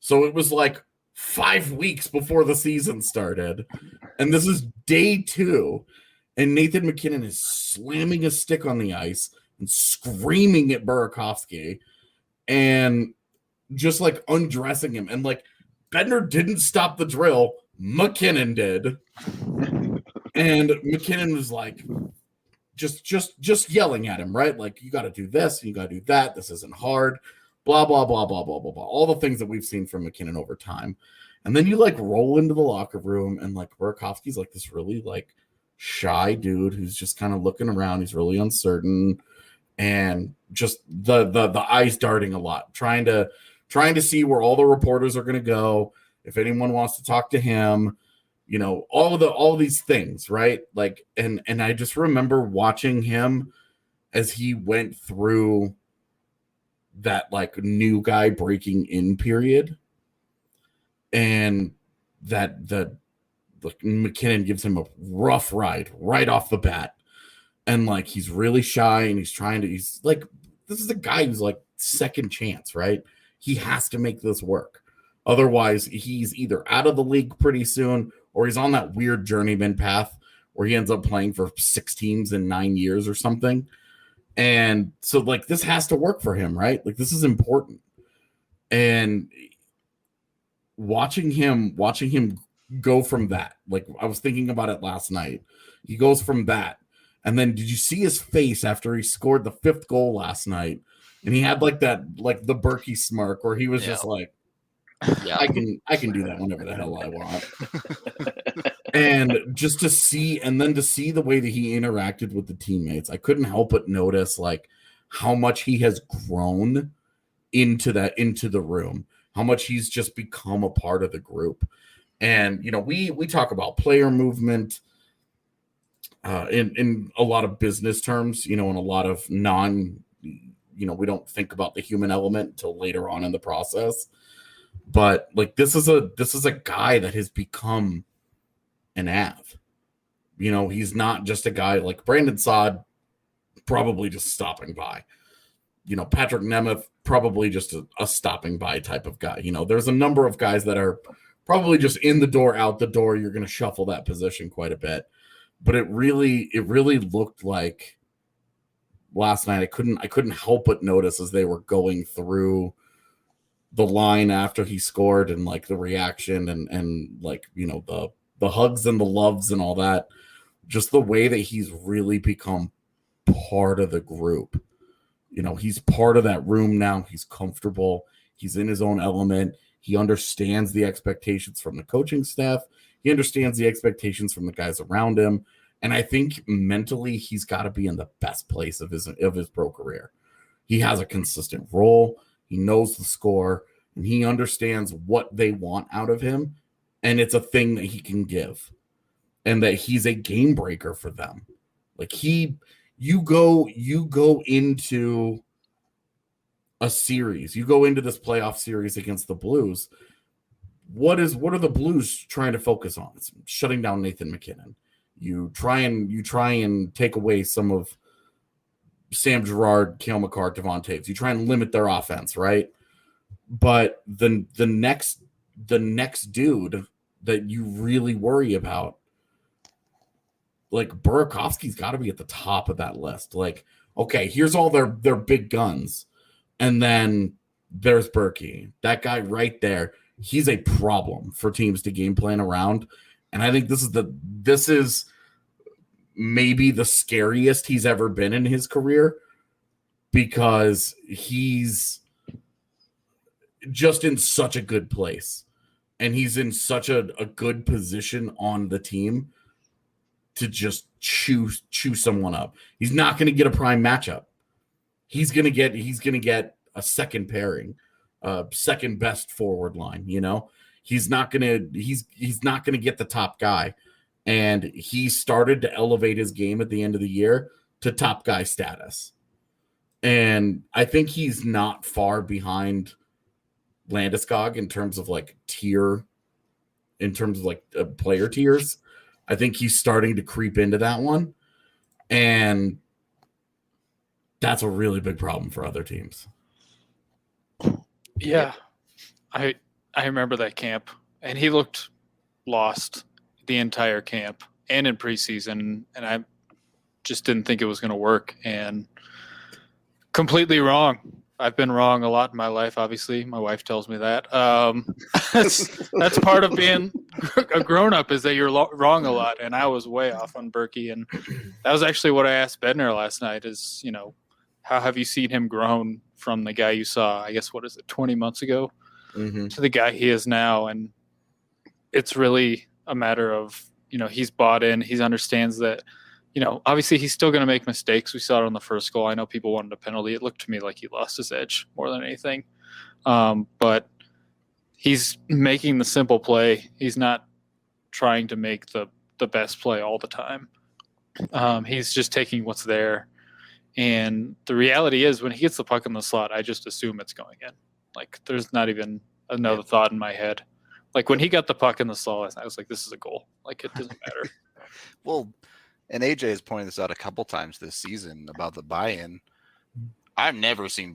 S2: So it was like 5 weeks before the season started. And this is day 2. And Nathan McKinnon is slamming a stick on the ice and screaming at Burakovsky and just like undressing him. And like Bednar didn't stop the drill. McKinnon did. And McKinnon was like just yelling at him, right? Like, you got to do this, and you got to do that. This isn't hard. Blah, blah, blah, blah, blah, blah, blah. All the things that we've seen from McKinnon over time. And then you like roll into the locker room and like Burakovsky's like this really like shy dude who's just kind of looking around. He's really uncertain and just the eyes darting a lot, trying to see where all the reporters are going to go, if anyone wants to talk to him, you know, all these things, right? Like, and I just remember watching him as he went through that like new guy breaking in period, and that like McKinnon gives him a rough ride right off the bat. And like, he's really shy and he's like, this is a guy who's like second chance, right? He has to make this work. Otherwise, he's either out of the league pretty soon or he's on that weird journeyman path where he ends up playing for 6 teams in 9 years or something. And so like, this has to work for him, right? Like, this is important. And watching him go from that, like I was thinking about it last night. He goes from that. And then did you see his face after he scored the 5th goal last night? And he had like that, like the Berkey smirk where he was just like, yeah, I can do that whenever the hell I want. And just to see the way that he interacted with the teammates, I couldn't help but notice like how much he has grown into the room, how much he's just become a part of the group. And, you know, we talk about player movement in a lot of business terms, in a lot of we don't think about the human element until later on in the process. But like this is a guy that has become an av. He's not just a guy like Brandon Saad, probably just stopping by. Patrick Nemeth, probably just a stopping by type of guy. There's a number of guys that are probably just in the door, out the door. You're going to shuffle that position quite a bit. But it really looked like last night. I couldn't help but notice as they were going through the line after he scored and like the reaction and like, the hugs and the loves and all that, just the way that he's really become part of the group. He's part of that room now. He's comfortable. He's in his own element. He understands the expectations from the coaching staff. He understands the expectations from the guys around him. And I think mentally he's got to be in the best place of his pro career. He has a consistent role. He knows the score, and he understands what they want out of him. And it's a thing that he can give, and that he's a game breaker for them. Like you go into a series, you go into this playoff series against the Blues. What are the Blues trying to focus on? It's shutting down Nathan McKinnon. You try and take away some of Sam Girard, Cale Makar, Devon Taves. You try and limit their offense, right? But the next dude that you really worry about, like Burakovsky's got to be at the top of that list. Like, okay, here's all their big guns, and then there's Berkey, that guy right there. He's a problem for teams to game plan around, and I think this is maybe the scariest he's ever been in his career, because he's just in such a good place, and he's in such a good position on the team to just chew someone up. He's not going to get a prime matchup. He's going to get a second pairing, second best forward line. He's not going to get the top guy. And he started to elevate his game at the end of the year to top guy status. And I think he's not far behind Landeskog in terms of like tier, in terms of like player tiers. I think he's starting to creep into that one. And that's a really big problem for other teams.
S4: Yeah. I remember that camp, and he looked lost the entire camp and in preseason, and I just didn't think it was going to work, and completely wrong. I've been wrong a lot in my life, obviously. My wife tells me that. That's part of being a grown-up, is that you're wrong a lot, and I was way off on Berkey, and that was actually what I asked Bednar last night is, how have you seen him grown from the guy you saw, I guess, 20 months ago, to the guy he is now? And it's really a matter of, he's bought in. He understands that, obviously he's still going to make mistakes. We saw it on the first goal. I know people wanted a penalty. It looked to me like he lost his edge more than anything. But he's making the simple play. He's not trying to make the best play all the time. He's just taking what's there. And the reality is, when he gets the puck in the slot, I just assume it's going in. Like, there's not even another thought in my head. Like, when he got the puck in the slot, I was like, this is a goal. Like, it doesn't matter.
S1: Well, and AJ has pointed this out a couple times this season about the buy-in. I've never seen